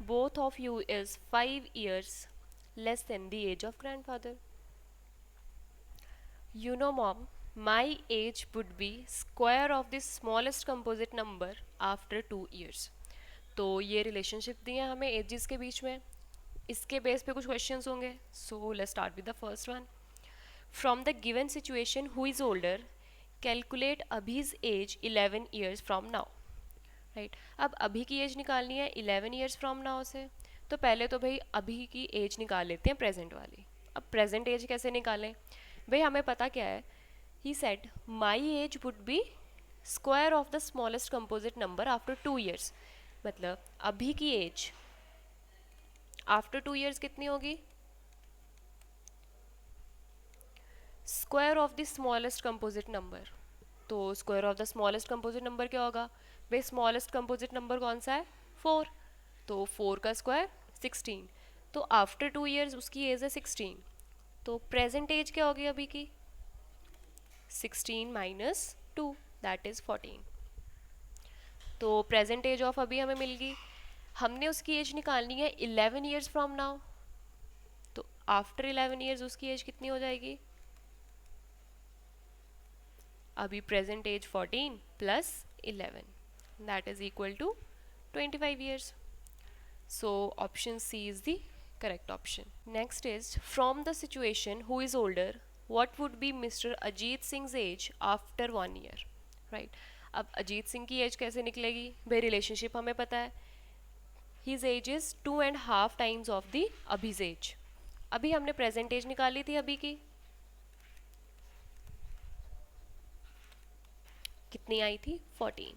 both of you is 5 years less than the age of grandfather. You know, Mom, my age would be square of the smallest composite number after 2 years. तो ये रिलेशनशिप दिए हैं हमें एजेस के बीच में, इसके बेस पे कुछ क्वेश्चंस होंगे. So let's start with the first one. From the given situation who is older, calculate Abhi's age 11 years from now. Right, अब अभी की एज निकालनी है 11 ईयर्स फ्रॉम नाउ से, तो पहले तो भाई अभी की एज निकाल लेते हैं प्रेजेंट वाली. अब प्रेजेंट एज कैसे निकालें, भाई हमें पता क्या है, he said my age would be square of the smallest composite number after 2 years. मतलब अभी की एज आफ्टर 2 ईयर्स कितनी होगी, square of the smallest composite number. तो square of the smallest composite number क्या होगा, भाई स्मॉलेस्ट कंपोजिट नंबर कौन सा है, 4, तो 4 का स्क्वायर 16. तो आफ्टर 2 ईयर्स उसकी एज है 16, तो प्रेजेंट एज क्या होगी अभी की, 16 माइनस 2 दैट इज़ 14. तो प्रेजेंट एज ऑफ अभी हमें मिल गई. हमने उसकी एज निकालनी है 11 ईयर्स फ्रॉम नाउ, तो आफ्टर 11 ईयर्स उसकी एज कितनी हो जाएगी, अभी present age 14 plus 11 that is equal to 25 years. So option C is the correct option. Next is from the situation who is older what would be Mr. Ajit Singh age after 1 year. Right, अब अजीत सिंह की एज कैसे निकलेगी, भाई रिलेशनशिप हमें पता है, his age is 2.5 times of the Abhi's age. अभी हमने प्रेजेंट एज निकाली थी अभी की, कितनी आई थी 14।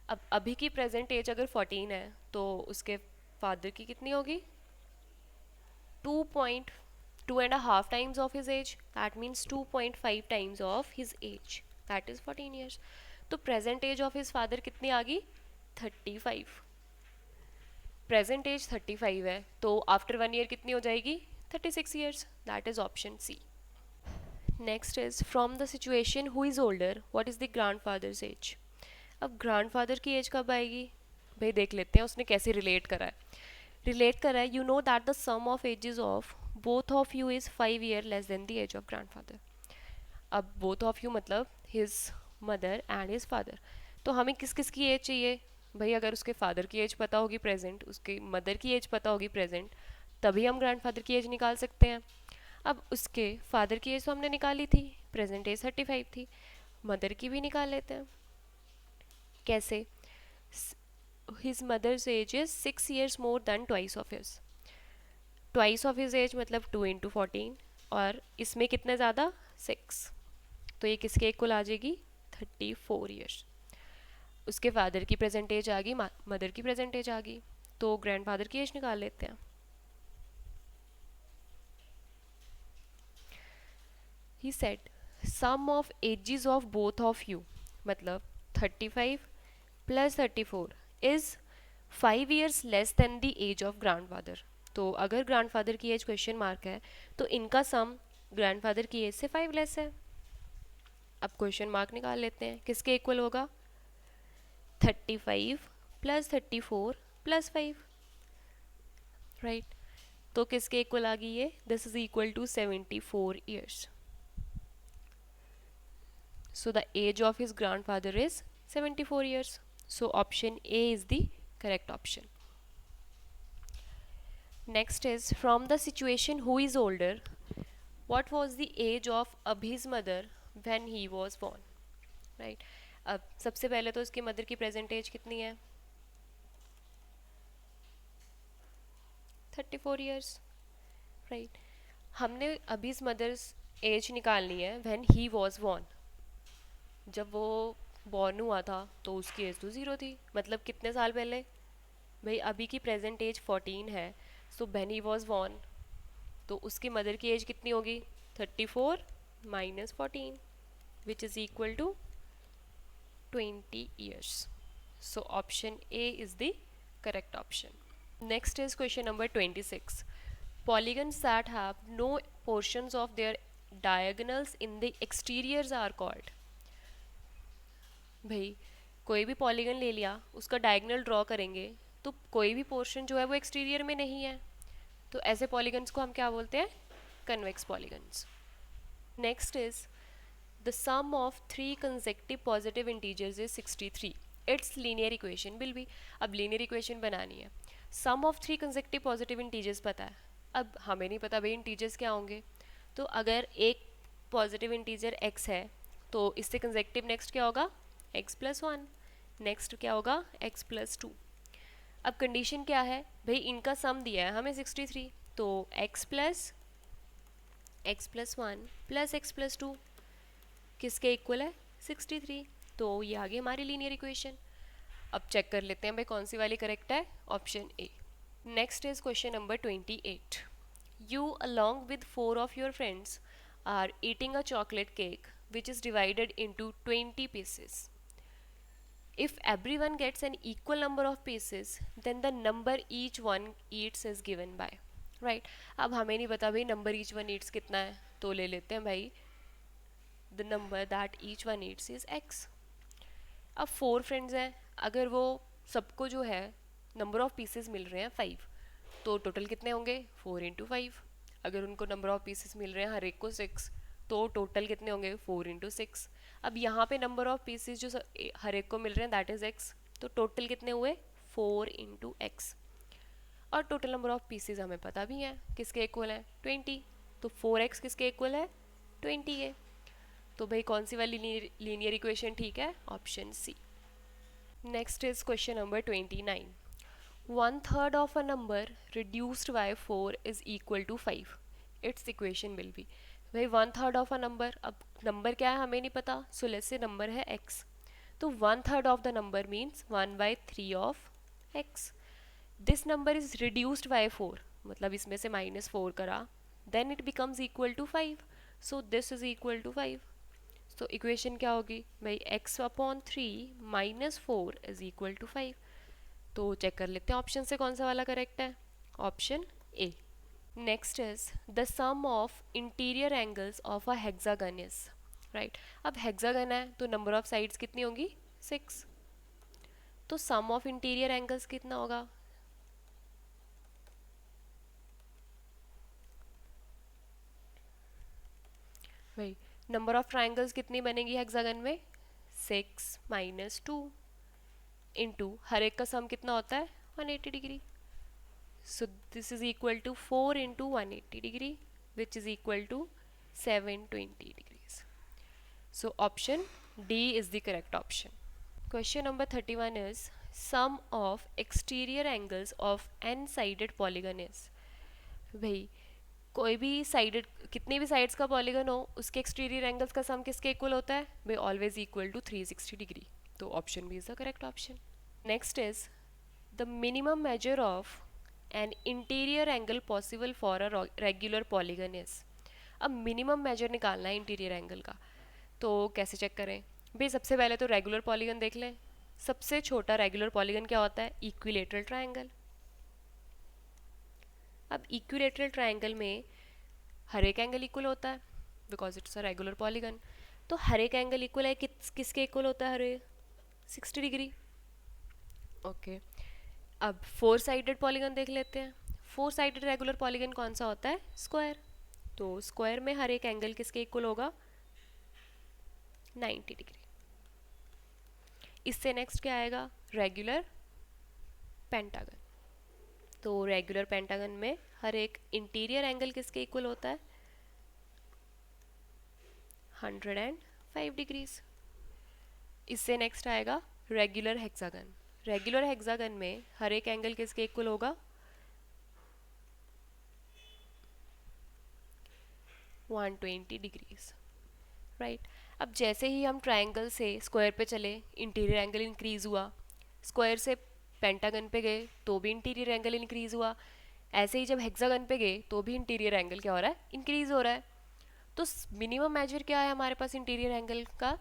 अब अभी की प्रेजेंट एज अगर 14 है तो उसके फादर की कितनी होगी 2.2.5 times of his age, that means 2.5 times of his age, that is 14 years. तो present age of his father कितनी आ गई 35। प्रेजेंट एज 35 है तो आफ्टर 1 ईयर कितनी हो जाएगी 36 years, that is option C. Next is from the situation who is older what is the grandfather's age. अब ग्रैंड फादर की एज कब आएगी, भाई देख लेते हैं उसने कैसे रिलेट करा है। रिलेट करा है, you know that the sum of ages of both of you is 5 year less than the age of grandfather. अब बोथ ऑफ यू मतलब his mother and his father, तो हमें किस किस की एज चाहिए भाई, अगर उसके फादर की एज पता होगी प्रेजेंट, उसके मदर की एज पता होगी प्रेजेंट, तभी हम ग्रैंड फादर की एज निकाल सकते हैं। अब उसके फादर की एज तो हमने निकाली थी, प्रेजेंट एज 35 थी, मदर की भी निकाल लेते हैं। कैसे, his mother's age is 6 years more than twice of his, twice of his age मतलब 2 into 14, और इसमें कितने ज़्यादा 6, तो ये किसके इक्वल आ जाएगी 34 ईयर्स। उसके फादर की प्रेजेंट एज आ गई, मदर की प्रेजेंट एज आ गई, तो ग्रैंड फादर की एज निकाल लेते हैं। He said sum of ages of both of you, मतलब 35 plus 34 is 5 years less than the age of grandfather. तो अगर ग्रैंड फादर की एज क्वेश्चन मार्क है तो इनका सम ग्रैंड फादर की एज से 5 लेस है। अब क्वेश्चन मार्क निकाल लेते हैं, किसके इक्वल होगा 35 प्लस 34 प्लस 5, राइट। तो किसके इक्वल आ गई ये, this is equal to 74 years. So the age of his grandfather is 74 years. So option A is the correct option. Next is from the situation who is older, what was the age of Abhi's mother when he was born? Right. अब सबसे पहले तो उसकी मदर की प्रेजेंट एज कितनी है 34 ईयर्स, राइट। हमने अभीज मदर्स एज निकालनी है व्हेन ही वॉज बॉर्न, जब वो बॉर्न हुआ था तो उसकी एज तो 0 थी, मतलब कितने साल पहले भाई, अभी की प्रेजेंट एज 14 है, so when he was born तो उसकी मदर की एज कितनी होगी 34 minus 14 which is equal to 20 years. So option A is the correct option. Next is question number 26. Polygons that have no portions of their diagonals in the exteriors are called. भाई कोई भी पॉलीगन ले लिया, उसका डायगोनल ड्रॉ करेंगे तो कोई भी पोर्शन जो है वो एक्सटीरियर में नहीं है, तो ऐसे पॉलीगन्स को हम क्या बोलते हैं convex polygons. Next is the sum of three consecutive positive integers is 63. Its linear equation will be, अब linear equation बनानी है, sum of three consecutive positive integers पता है, अब हमें नहीं पता भाई integers क्या होंगे, तो अगर एक पॉजिटिव इंटीजर x है तो इससे consecutive next क्या होगा x+1, नेक्स्ट क्या होगा x+2। अब कंडीशन क्या है भाई, इनका सम दिया है हमें 63, तो x+1 प्लस x+2 किसके इक्वल है 63, तो ये आ गई हमारी लीनियर इक्वेशन। अब चेक कर लेते हैं भाई कौन सी वाली करेक्ट है, option A. Next is question number 28. You along with 4 of your friends are eating a chocolate cake which is divided into 20 pieces. If everyone gets an equal number of pieces then the number each one eats is given by, right। अब हमें नहीं पता भाई नंबर each one eats कितना है, तो ले लेते हैं भाई the number that each one eats is x. अब 4 फ्रेंड्स हैं, अगर वो सबको जो है नंबर ऑफ पीसेस मिल रहे हैं 5, तो टोटल कितने होंगे 4 into 5। अगर उनको नंबर ऑफ पीसेस मिल रहे हैं हर एक को 6, तो टोटल कितने होंगे 4 into 6। अब यहाँ पे नंबर ऑफ पीसेस जो हर एक को मिल रहे हैं दैट इज़ x, तो टोटल कितने हुए 4 into x। और टोटल नंबर ऑफ पीसेस हमें पता भी है किसके इक्वल है 20, तो 4x किसके इक्वल है 20 के। तो भाई कौन सी वाली लीनियर इक्वेशन ठीक है, option C. Next is question number 29. 1/3 of a number reduced by 4 is equal to 5. Its equation will be, भाई 1/3 ऑफ अ नंबर, अब नंबर क्या है हमें नहीं पता, सो लेट्स से नंबर है x, तो 1/3 of the number means 1/3 of x. This number is reduced by 4, मतलब इसमें से -4 करा, then it becomes equal to 5, so this is equal to 5. तो इक्वेशन क्या होगी भाई, x/3 -4 इज इक्वल टू 5. तो चेक कर लेते हैं ऑप्शन से कौन सा वाला करेक्ट है. Option A. Next is the sum of interior angles of a hexagon is. Right, अब हेक्सागन है तो नंबर ऑफ साइड्स कितनी होंगी, 6. तो सम ऑफ इंटीरियर एंगल्स कितना होगा, भाई नंबर ऑफ ट्राइंगल्स कितनी बनेगी हेक्सागन में, 6 - 2 इंटू हर एक का सम कितना होता है 180 degree. So this is equal to 4 into 180 degree, which is equal to 720 degrees. So option D is the correct option. Question number 31 is sum of exterior angles of n-sided polygon is. भाई कोई भी साइडेड, कितने भी साइड्स का पॉलीगन हो उसके एक्सटीरियर एंगल्स का सम किसके इक्वल होता है भाई, ऑलवेज इक्वल टू 360 डिग्री. तो option B is the correct option. Next is the minimum measure of an interior angle possible for a regular polygon is. अब मिनिमम मेजर निकालना है इंटीरियर एंगल का, तो कैसे चेक करें भाई, सबसे पहले तो रेगुलर पॉलीगन देख लें. सबसे छोटा रेगुलर पॉलीगन क्या होता है, इक्विलेटरल ट्रायंगल. अब इक्विलेटरल ट्रायंगल में हर एक एंगल इक्वल होता है because it's a regular polygon. तो हर एक एंगल इक्वल है, किसके इक्वल होता है हर एक, 60 डिग्री. ओके, अब 4 साइडेड पॉलीगन देख लेते हैं. 4 साइडेड रेगुलर पॉलीगन कौन सा होता है, स्क्वायर. तो स्क्वायर में हर एक एंगल किसके इक्वल होगा, 90 डिग्री. इससे नेक्स्ट क्या आएगा, रेगुलर पेंटागन. तो रेगुलर पेंटागन में हर एक इंटीरियर एंगल किसके इक्वल होता है, 105 डिग्रीज. इससे नेक्स्ट आएगा रेगुलर हेक्सागन. रेगुलर हेक्सागन में हर एक एंगल किसके इक्वल होगा, 120 डिग्रीज. राइट, अब जैसे ही हम ट्रायंगल से स्क्वायर पे चले इंटीरियर एंगल इंक्रीज हुआ, स्क्वायर से पेंटागन पे गए तो भी इंटीरियर एंगल इंक्रीज हुआ, ऐसे ही जब हेक्सागन पे गए तो भी इंटीरियर एंगल क्या हो रहा है, इंक्रीज हो रहा है. तो मिनिमम मेजर क्या है हमारे पास इंटीरियर एंगल का,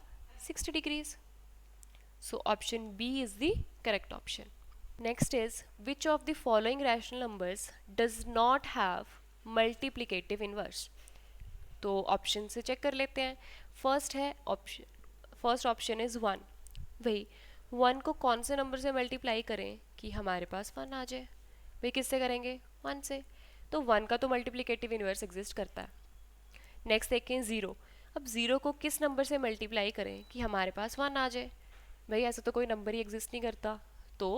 60 degrees. So option B is the correct option. Next is which of the following rational numbers does not have multiplicative inverse. तो ऑप्शन से चेक कर लेते हैं. फर्स्ट है ऑप्शन, फर्स्ट ऑप्शन इज 1. भाई 1 को कौन से नंबर से मल्टीप्लाई करें कि हमारे पास 1 आ जाए, भाई किससे करेंगे, 1 से. तो 1 का तो मल्टीप्लिकेटिव इनवर्स एग्जिस्ट करता है. नेक्स्ट देखें 0. अब 0 को किस नंबर से मल्टीप्लाई करें कि हमारे पास 1 आ जाए, भाई ऐसा तो कोई नंबर ही एग्जिस्ट नहीं करता. तो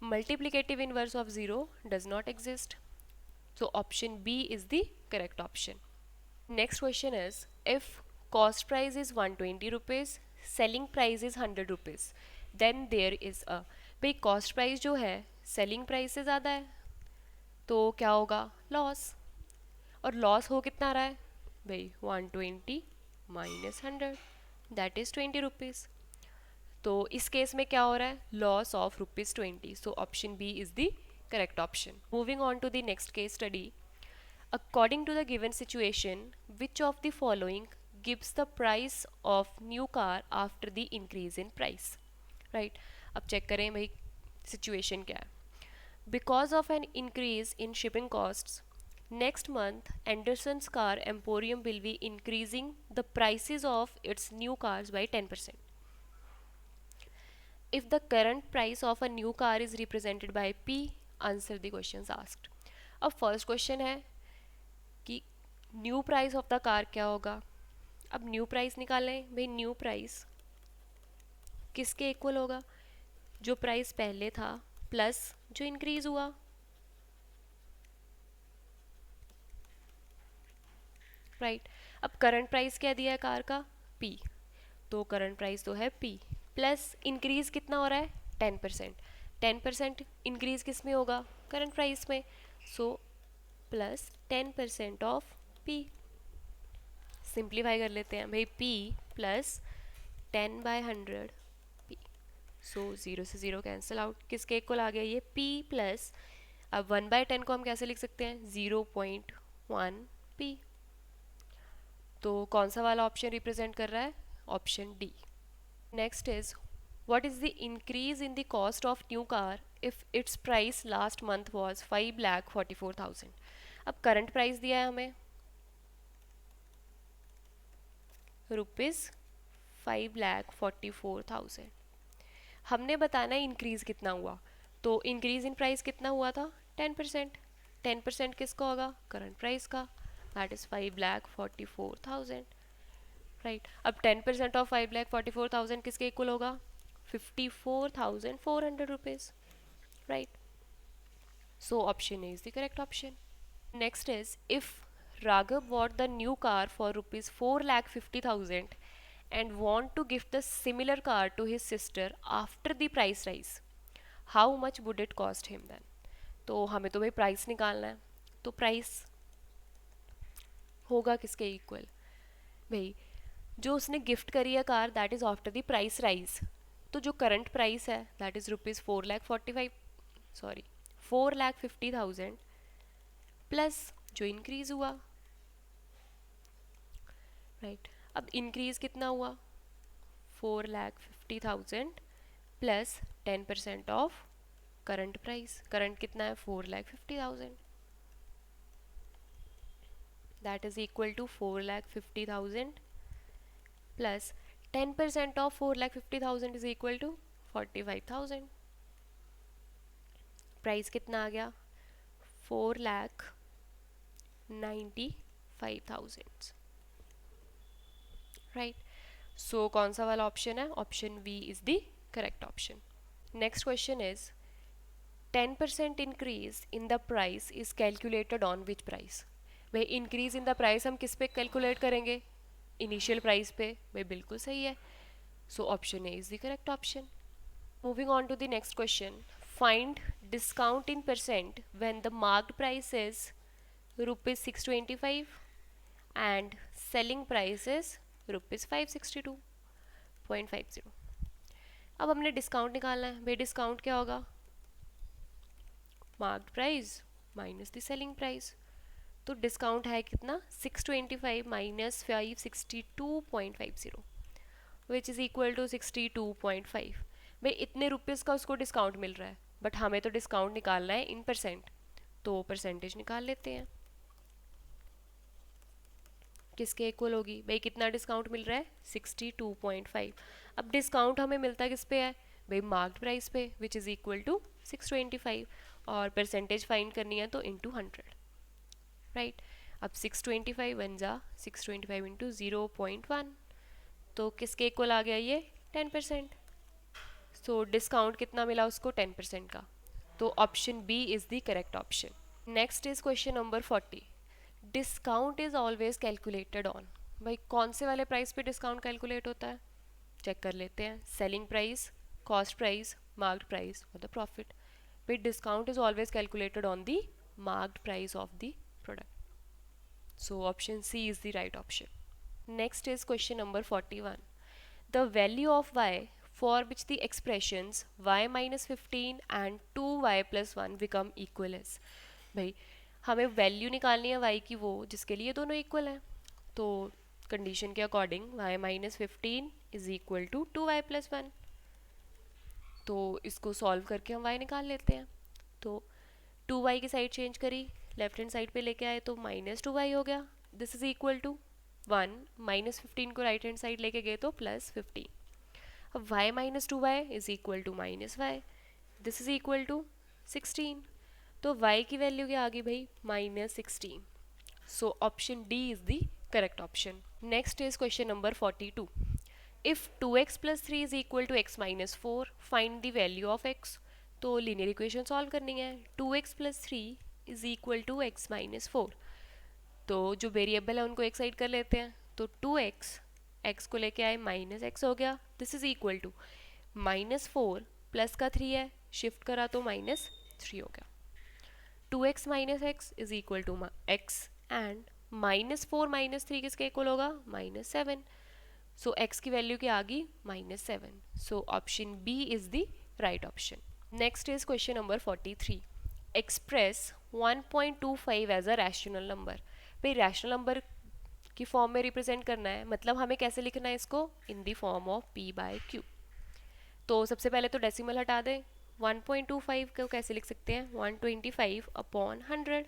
multiplicative inverse of 0 does not exist. So option B is the correct option. Next question is if cost price is 120 rupees, selling price is 100 rupees, then there is a. भाई कॉस्ट प्राइस जो है सेलिंग प्राइस से ज़्यादा है तो क्या होगा, लॉस. और लॉस हो कितना रहा है भाई, 120 - 100 दैट इज़ 20 रुपीज़. तो इस केस में क्या हो रहा है, loss of ₹20. So option B is the correct option. Moving on to the next case study. According to the given situation, which of the following gives the price of new car after the increase in price? Right? अब चेक करें भाई सिचुएशन क्या है. Because of an increase in shipping costs, next month Anderson's Car Emporium will be increasing the prices of its new cars by 10%. If the current price of a new car is represented by P, answer the questions asked. अब फर्स्ट क्वेश्चन है कि new price of the car क्या होगा. अब न्यू प्राइस निकालें भाई, न्यू प्राइस किसके इक्वल होगा, जो प्राइस पहले था प्लस जो इंक्रीज हुआ. राइट, अब करंट प्राइस क्या दिया है कार का, P. तो करंट प्राइस तो है P प्लस इंक्रीज कितना हो रहा है, 10%. 10% इंक्रीज किस में होगा, करंट प्राइस में. So plus 10% of P. Simplify कर लेते हैं भाई, P प्लस 10/100 p। सो 0 से 0 कैंसिल आउट, किसके इक्वल आ गया ये p प्लस, अब 1/10 को हम कैसे लिख सकते हैं 0.1 p। तो कौन सा वाला ऑप्शन रिप्रेजेंट कर रहा है, option D. Next is what is the increase in the cost of new car if its price last month was 5,44,000। अब करंट प्राइस दिया है हमें रुपीज़ 5,44,000, हमने बताना है इंक्रीज़ कितना हुआ। तो इंक्रीज़ इन प्राइस कितना हुआ था 10%। 10% किसका होगा, करंट प्राइस का, दैट इज़ 5,44,000, राइट। अब 10% ऑफ 5,44,000 किसके इक्वल होगा 54,400 rupees, right? So option A is the correct option. Next is if Raghav bought the new car for rupees 4,50,000 and want to give the similar car to his sister after the price rise, how much would it cost him then। तो हमें तो भाई प्राइस निकालना है, तो प्राइस होगा किसके इक्वल भाई, जो उसने गिफ्ट करी है car that is after the price rise. तो जो करंट प्राइस है दैट इज़ रुपीज़ 4,50,000 प्लस जो इंक्रीज़ हुआ, राइट। अब इंक्रीज़ कितना हुआ 4,50,000 plus 10% of current price, current कितना है 4,50,000, that is equal to 4,50,000 plus 10% of 4,50,000 is equal to 45,000। Price कितना आ गया 4,95,000, राइट। सो कौन सा वाला ऑप्शन है, option B is the correct option. Next question is 10% increase in the price is calculated on which price. भाई इंक्रीज इन द प्राइस हम किस पे कैलकुलेट करेंगे, इनिशियल प्राइस पे, भाई बिल्कुल सही है। So option A is the correct option. Moving on to the next question. Find discount in percent when the marked price is rupees 625 and selling price is rupees 562.50। अब हमने डिस्काउंट निकालना है, भाई डिस्काउंट क्या होगा marked price minus the selling price. तो डिस्काउंट है कितना 625 minus 562.50 which is equal to 62.5। भाई इतने रुपीज़ का उसको डिस्काउंट मिल रहा है, बट हमें तो डिस्काउंट निकालना है इन परसेंट, तो परसेंटेज निकाल लेते हैं। किसके इक्वल होगी भाई, कितना डिस्काउंट मिल रहा है 62.5। अब डिस्काउंट हमें मिलता है किस पे है भाई मार्क्ड प्राइस पे, विच इज़ इक्वल टू 625, और परसेंटेज फाइंड करनी है तो इंटू 100, राइट। अब 625 बन जा 625 इंटू 0.1, तो किसके इक्वल आ गया ये 10%। सो डिस्काउंट कितना मिला उसको 10% का, तो option B is the correct option. Next is question number 40। Discount is always calculated on, भाई कौन से वाले प्राइस पे डिस्काउंट कैलकुलेट होता है, चेक कर लेते हैं। Selling price, cost price, marked price और द प्रॉफिट। भाई discount is always calculated on the marked price of the product, so option C is the right option. Next is question number 41। The value of y for which the expressions y minus 15 and 2y plus 1 become equal is। भाई हमें वैल्यू निकालनी है y की वो जिसके लिए दोनों इक्वल हैं, तो कंडीशन के according y minus 15 is equal to 2y plus 1, तो इसको सॉल्व करके हम y निकाल लेते हैं। तो 2y की साइड चेंज करी, लेफ्ट हैंड साइड पे लेके आए तो माइनस 2y हो गया, this is equal to 1, minus 15 को राइट हैंड साइड लेके गए तो प्लस 15। अब y minus 2y is equal to minus y, this is equal to 16, तो y की वैल्यू क्या आ गई भाई minus 16। So option D is the correct option. Next is question number 42। If 2x plus 3 is equal to x minus 4 find the value of x। तो लीनियर इक्वेशन सॉल्व करनी है, 2x plus 3 is equal to x minus 4, तो जो वेरिएबल है उनको एक साइड कर लेते हैं, तो 2x x को लेके आए माइनस x हो गया, this is equal to minus 4 plus का 3 है शिफ्ट करा तो माइनस 3 हो गया। 2x minus x is equal to x and minus 4 minus 3 किसके इक्वल होगा माइनस 7, सो x की वैल्यू क्या आ गई -7. So option B is the right option. Next is question number 43. Express 1.25 as a rational number. भाई रैशनल नंबर की फॉर्म में रिप्रेजेंट करना है, मतलब हमें कैसे लिखना है इसको, in the form of p/q. तो सबसे पहले तो डेसिमल हटा दें. 1.25 को कैसे लिख सकते हैं, 125/100.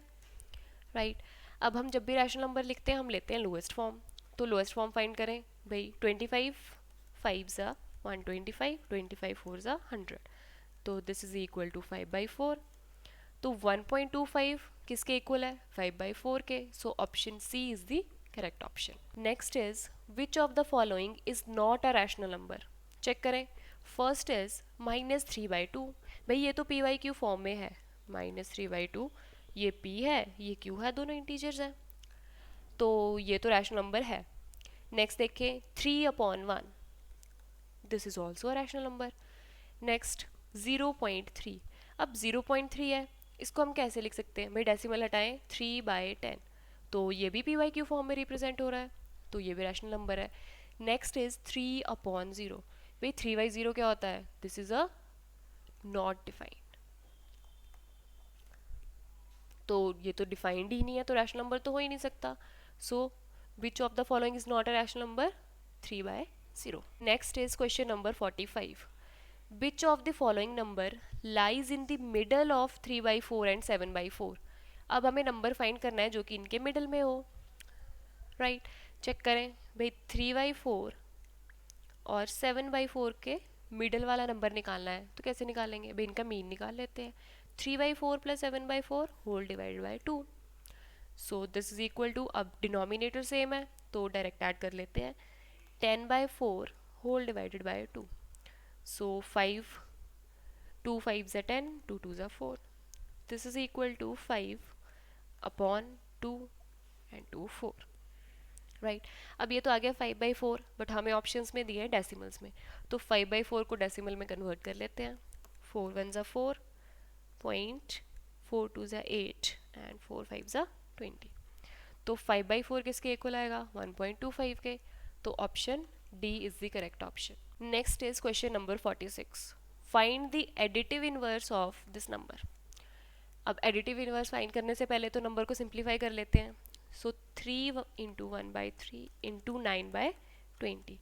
राइट. अब हम जब भी रैशनल नंबर लिखते हैं हम लेते हैं लोएस्ट फॉर्म. तो लोएस्ट फॉर्म फाइंड करें भाई. 25 5 ज़ा 125, 25 4 ज़ा 100. तो दिस इज इक्वल टू 5/4. तो 1.25 किसके इक्वल है, 5/4 के. So option C is the correct option. Next is which of the following is not a rational number. Check करें. First is -3/2. भाई ये तो p/q फॉर्म में है. -3/2 ये p है ये q है, दोनों इंटीजर्स हैं, तो ये तो रैशनल नंबर है. नेक्स्ट देखें 3/1. This is also a rational number. Next 0.3. अब 0.3 है, इसको हम कैसे लिख सकते हैं भाई, डेसिमल हटाएं 3/10. तो ये भी p/q फॉर्म में रिप्रेजेंट हो रहा है, तो ये भी रैशनल नंबर है. Next is 3/0. भाई 3/0 क्या होता है, this is a not defined. तो ये तो डिफाइंड ही नहीं है, तो रैशनल नंबर तो हो ही नहीं सकता. So which of the following is not a rational number, 3/0. Next is question number 45. Which of the following number lies in the middle of 3/4 and 7/4. अब हमें नंबर फाइंड करना है जो कि इनके मिडल में हो. राइट. चेक करें भाई 3/4 और 7/4 के मिडल वाला नंबर निकालना है, तो कैसे निकालेंगे भाई, इनका मीन निकाल लेते हैं. 3/4 plus 7/4 whole divided by 2. So this is equal to, अब डिनोमिनेटर सेम है तो डायरेक्ट ऐड कर लेते हैं. 10/4 whole divided by 2. So 5, 2 5s are 10, 2 2s are 4. This is equal to 5/2 and 2 4. Right. अब ये तो आ गया 5/4, बट हमें ऑप्शंस में दिए हैं डेसिमल्स में, तो 5/4 को डेसिमल में कन्वर्ट कर लेते हैं. 4 1s are 4 point, 4 2s are 8 and 4 5s are 20. तो 5/4 किसके इक्वल आएगा, 1.25 के. तो option D is the correct option. Next is question number 46. Find the additive inverse of this number. अब एडिटिव इनवर्स फाइंड करने से पहले तो नंबर को सिंप्लीफाई कर लेते हैं. सो 3 इंटू 1/3 इंटू 9/20.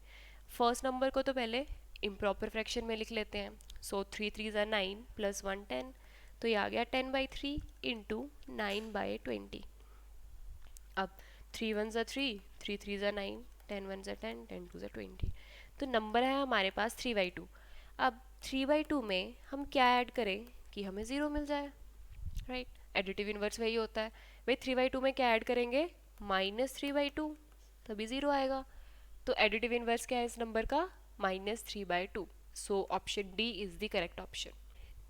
फर्स्ट नंबर को तो पहले इम्प्रॉपर फ्रैक्शन में लिख लेते हैं. सो 3 3 ज़ा 9 प्लस 1 10. तो ये आ गया 10/3 इंटू 9/20. अब 3 1 ज़ा 3, 3 3 ज़ा 9, 10 1 ज़ा 10, 10 2 ज़ा 20. तो नंबर है हमारे पास 3/2. अब 3/2 में हम क्या ऐड करें कि हमें 0 मिल जाए. राइट. एडिटिव इनवर्स वही होता है भाई. 3/2 में क्या ऐड करेंगे, -3/2, तभी 0 आएगा. तो एडिटिव इनवर्स क्या है इस नंबर का, -3/2. सो option D is the correct option.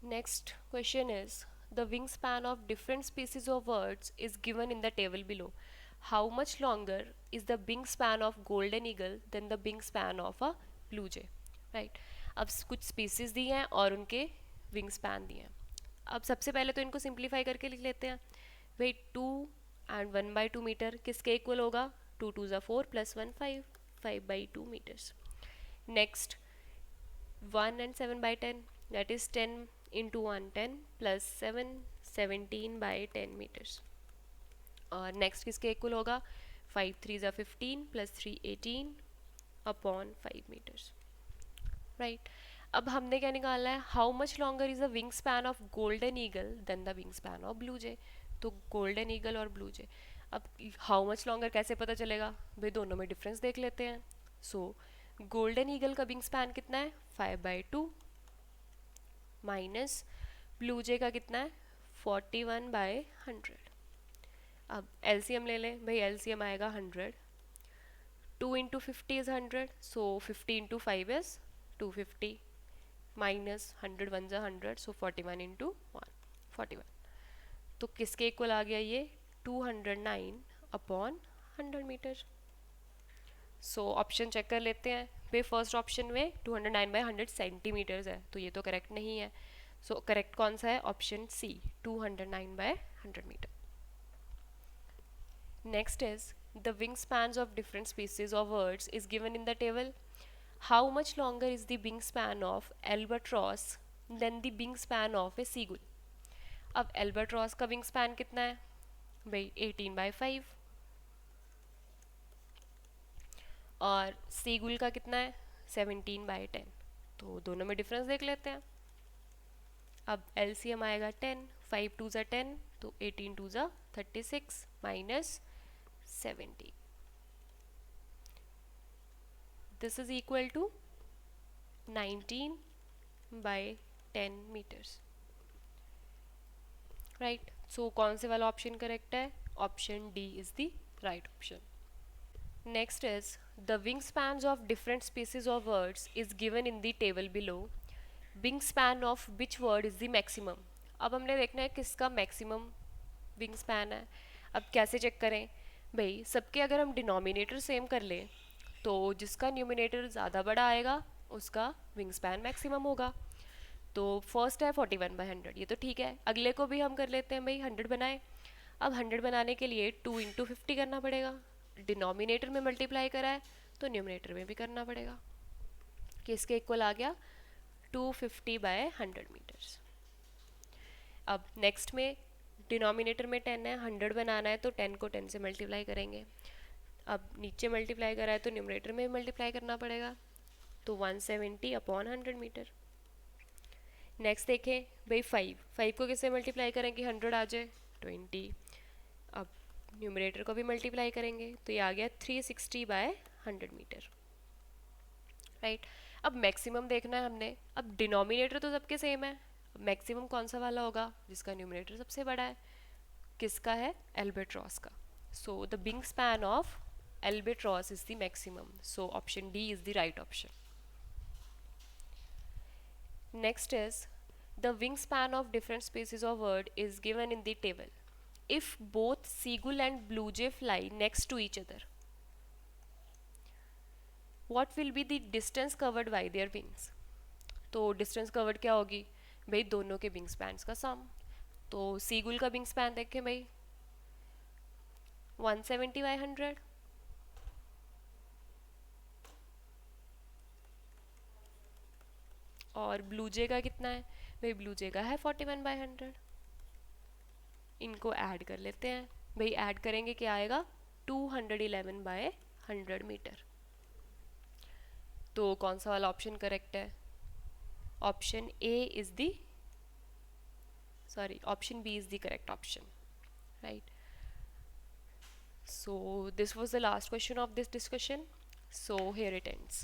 Next question is the wing span of different species of birds is given in the table below. How much longer is the wing span of golden eagle than the wing span of a blue jay. Right. अब कुछ स्पीसीज दी हैं और उनके विंग स्पैन दिए हैं. अब सबसे पहले तो इनको सिंप्लीफाई करके लिख लेते हैं भाई. 2 एंड 1/2 मीटर किसके इक्वल होगा, 2 2 ज़ा 4 plus 1 5, 5/2 metres. Next 1 and 7/10, that is 10 into 1 10 plus 7 17/10 metres. और नेक्स्ट किसके इक्वल होगा, 5 3 ज़ा 15 प्लस 3 18/5 मीटर्स. राइट. अब हमने क्या निकालना है, how much longer is the wing span of golden eagle than the wing span of blue jay. तो गोल्डन ईगल और ब्लू जे. अब हाउ मच लॉन्गर कैसे पता चलेगा भाई, दोनों में डिफरेंस देख लेते हैं. सो गोल्डन ईगल का विंग स्पैन कितना है, 5/2 माइनस ब्लू जे का कितना है, 41/100. अब एलसीएम ले लें भाई, एलसीएम आएगा 100. 2 into 50 is 100. So 50 into 5 is 250 minus 100 1 ज़ा 100. सो 41 इंटू 1 41. तो किसके इक्वल आ गया ये, 209/100 मीटर. सो ऑप्शन चेक कर लेते हैं भाई. फर्स्ट ऑप्शन में 209/100 सेंटीमीटर्स है, तो ये तो करेक्ट नहीं है. सो करेक्ट कौन सा है, option C 209/100 metre. Next is the wingspans of different species of birds is given in the table. How much longer is the wingspan of albatross than the wingspan of a seagull? अब albatross का wingspan कितना है भाई 18/5 और seagull का कितना है 17/10 तो दोनों में डिफरेंस देख लेते हैं अब LCM आएगा 10 5 2 ज़ा 10 तो 18 2 ज़ा 36 minus 70 this is equal to 19/10 meters right so कौन से वाला ऑप्शन करेक्ट है option D is the right option next is the wing spans of different species of words is given in the table below wing span of which word is the maximum अब हमने देखना है किसका मैक्सिमम विंग स्पैन है अब कैसे चेक करें भाई सबके अगर हम डिनोमिनेटर सेम कर लें तो जिसका न्यूमिनेटर ज़्यादा बड़ा आएगा उसका विंग स्पैन मैक्सिमम होगा तो फर्स्ट है 41/100 ये तो ठीक है अगले को भी हम कर लेते हैं भाई 100 बनाए अब 100 बनाने के लिए 2 × 50 करना पड़ेगा डिनोमिनेटर में मल्टीप्लाई करा है तो न्यूमिनेटर में भी करना पड़ेगा कि इसके इक्वल आ गया 250/100 मीटर्स अब नेक्स्ट में डिनोमिनेटर में 10 है 100 बनाना है तो 10 को 10 से मल्टीप्लाई करेंगे अब नीचे मल्टीप्लाई करा है तो न्यूमिनेटर में मल्टीप्लाई करना पड़ेगा तो 170/100 मीटर नेक्स्ट देखें भाई 5 को किससे मल्टीप्लाई करें कि 100 आ जाए 20 अब न्यूमरेटर को भी मल्टीप्लाई करेंगे तो ये आ गया 360/100 मीटर राइट अब मैक्सिमम देखना है हमने अब डिनोमिनेटर तो सबके सेम है मैक्सिमम कौन सा वाला होगा जिसका न्यूमरेटर सबसे बड़ा है किसका है एल्बेट्रॉस का so the wing span of albatross is the maximum so option D is the right option Next is the wingspan of different species of bird is given in the table. If both seagull and blue jay fly next to each other, what will be the distance covered by their wings? तो distance covered क्या होगी भाई दोनों के विंग स्पैन्स का सम तो सीगुल का विंग स्पैन देखें भाई 170/100 और ब्लू जे का कितना है भाई ब्लू जे का है 41/100 इनको ऐड कर लेते हैं भाई ऐड करेंगे क्या आएगा 211/100 मीटर तो कौन सा वाला ऑप्शन करेक्ट है option A is the option B is the correct option right so this was the last question of this discussion so here it ends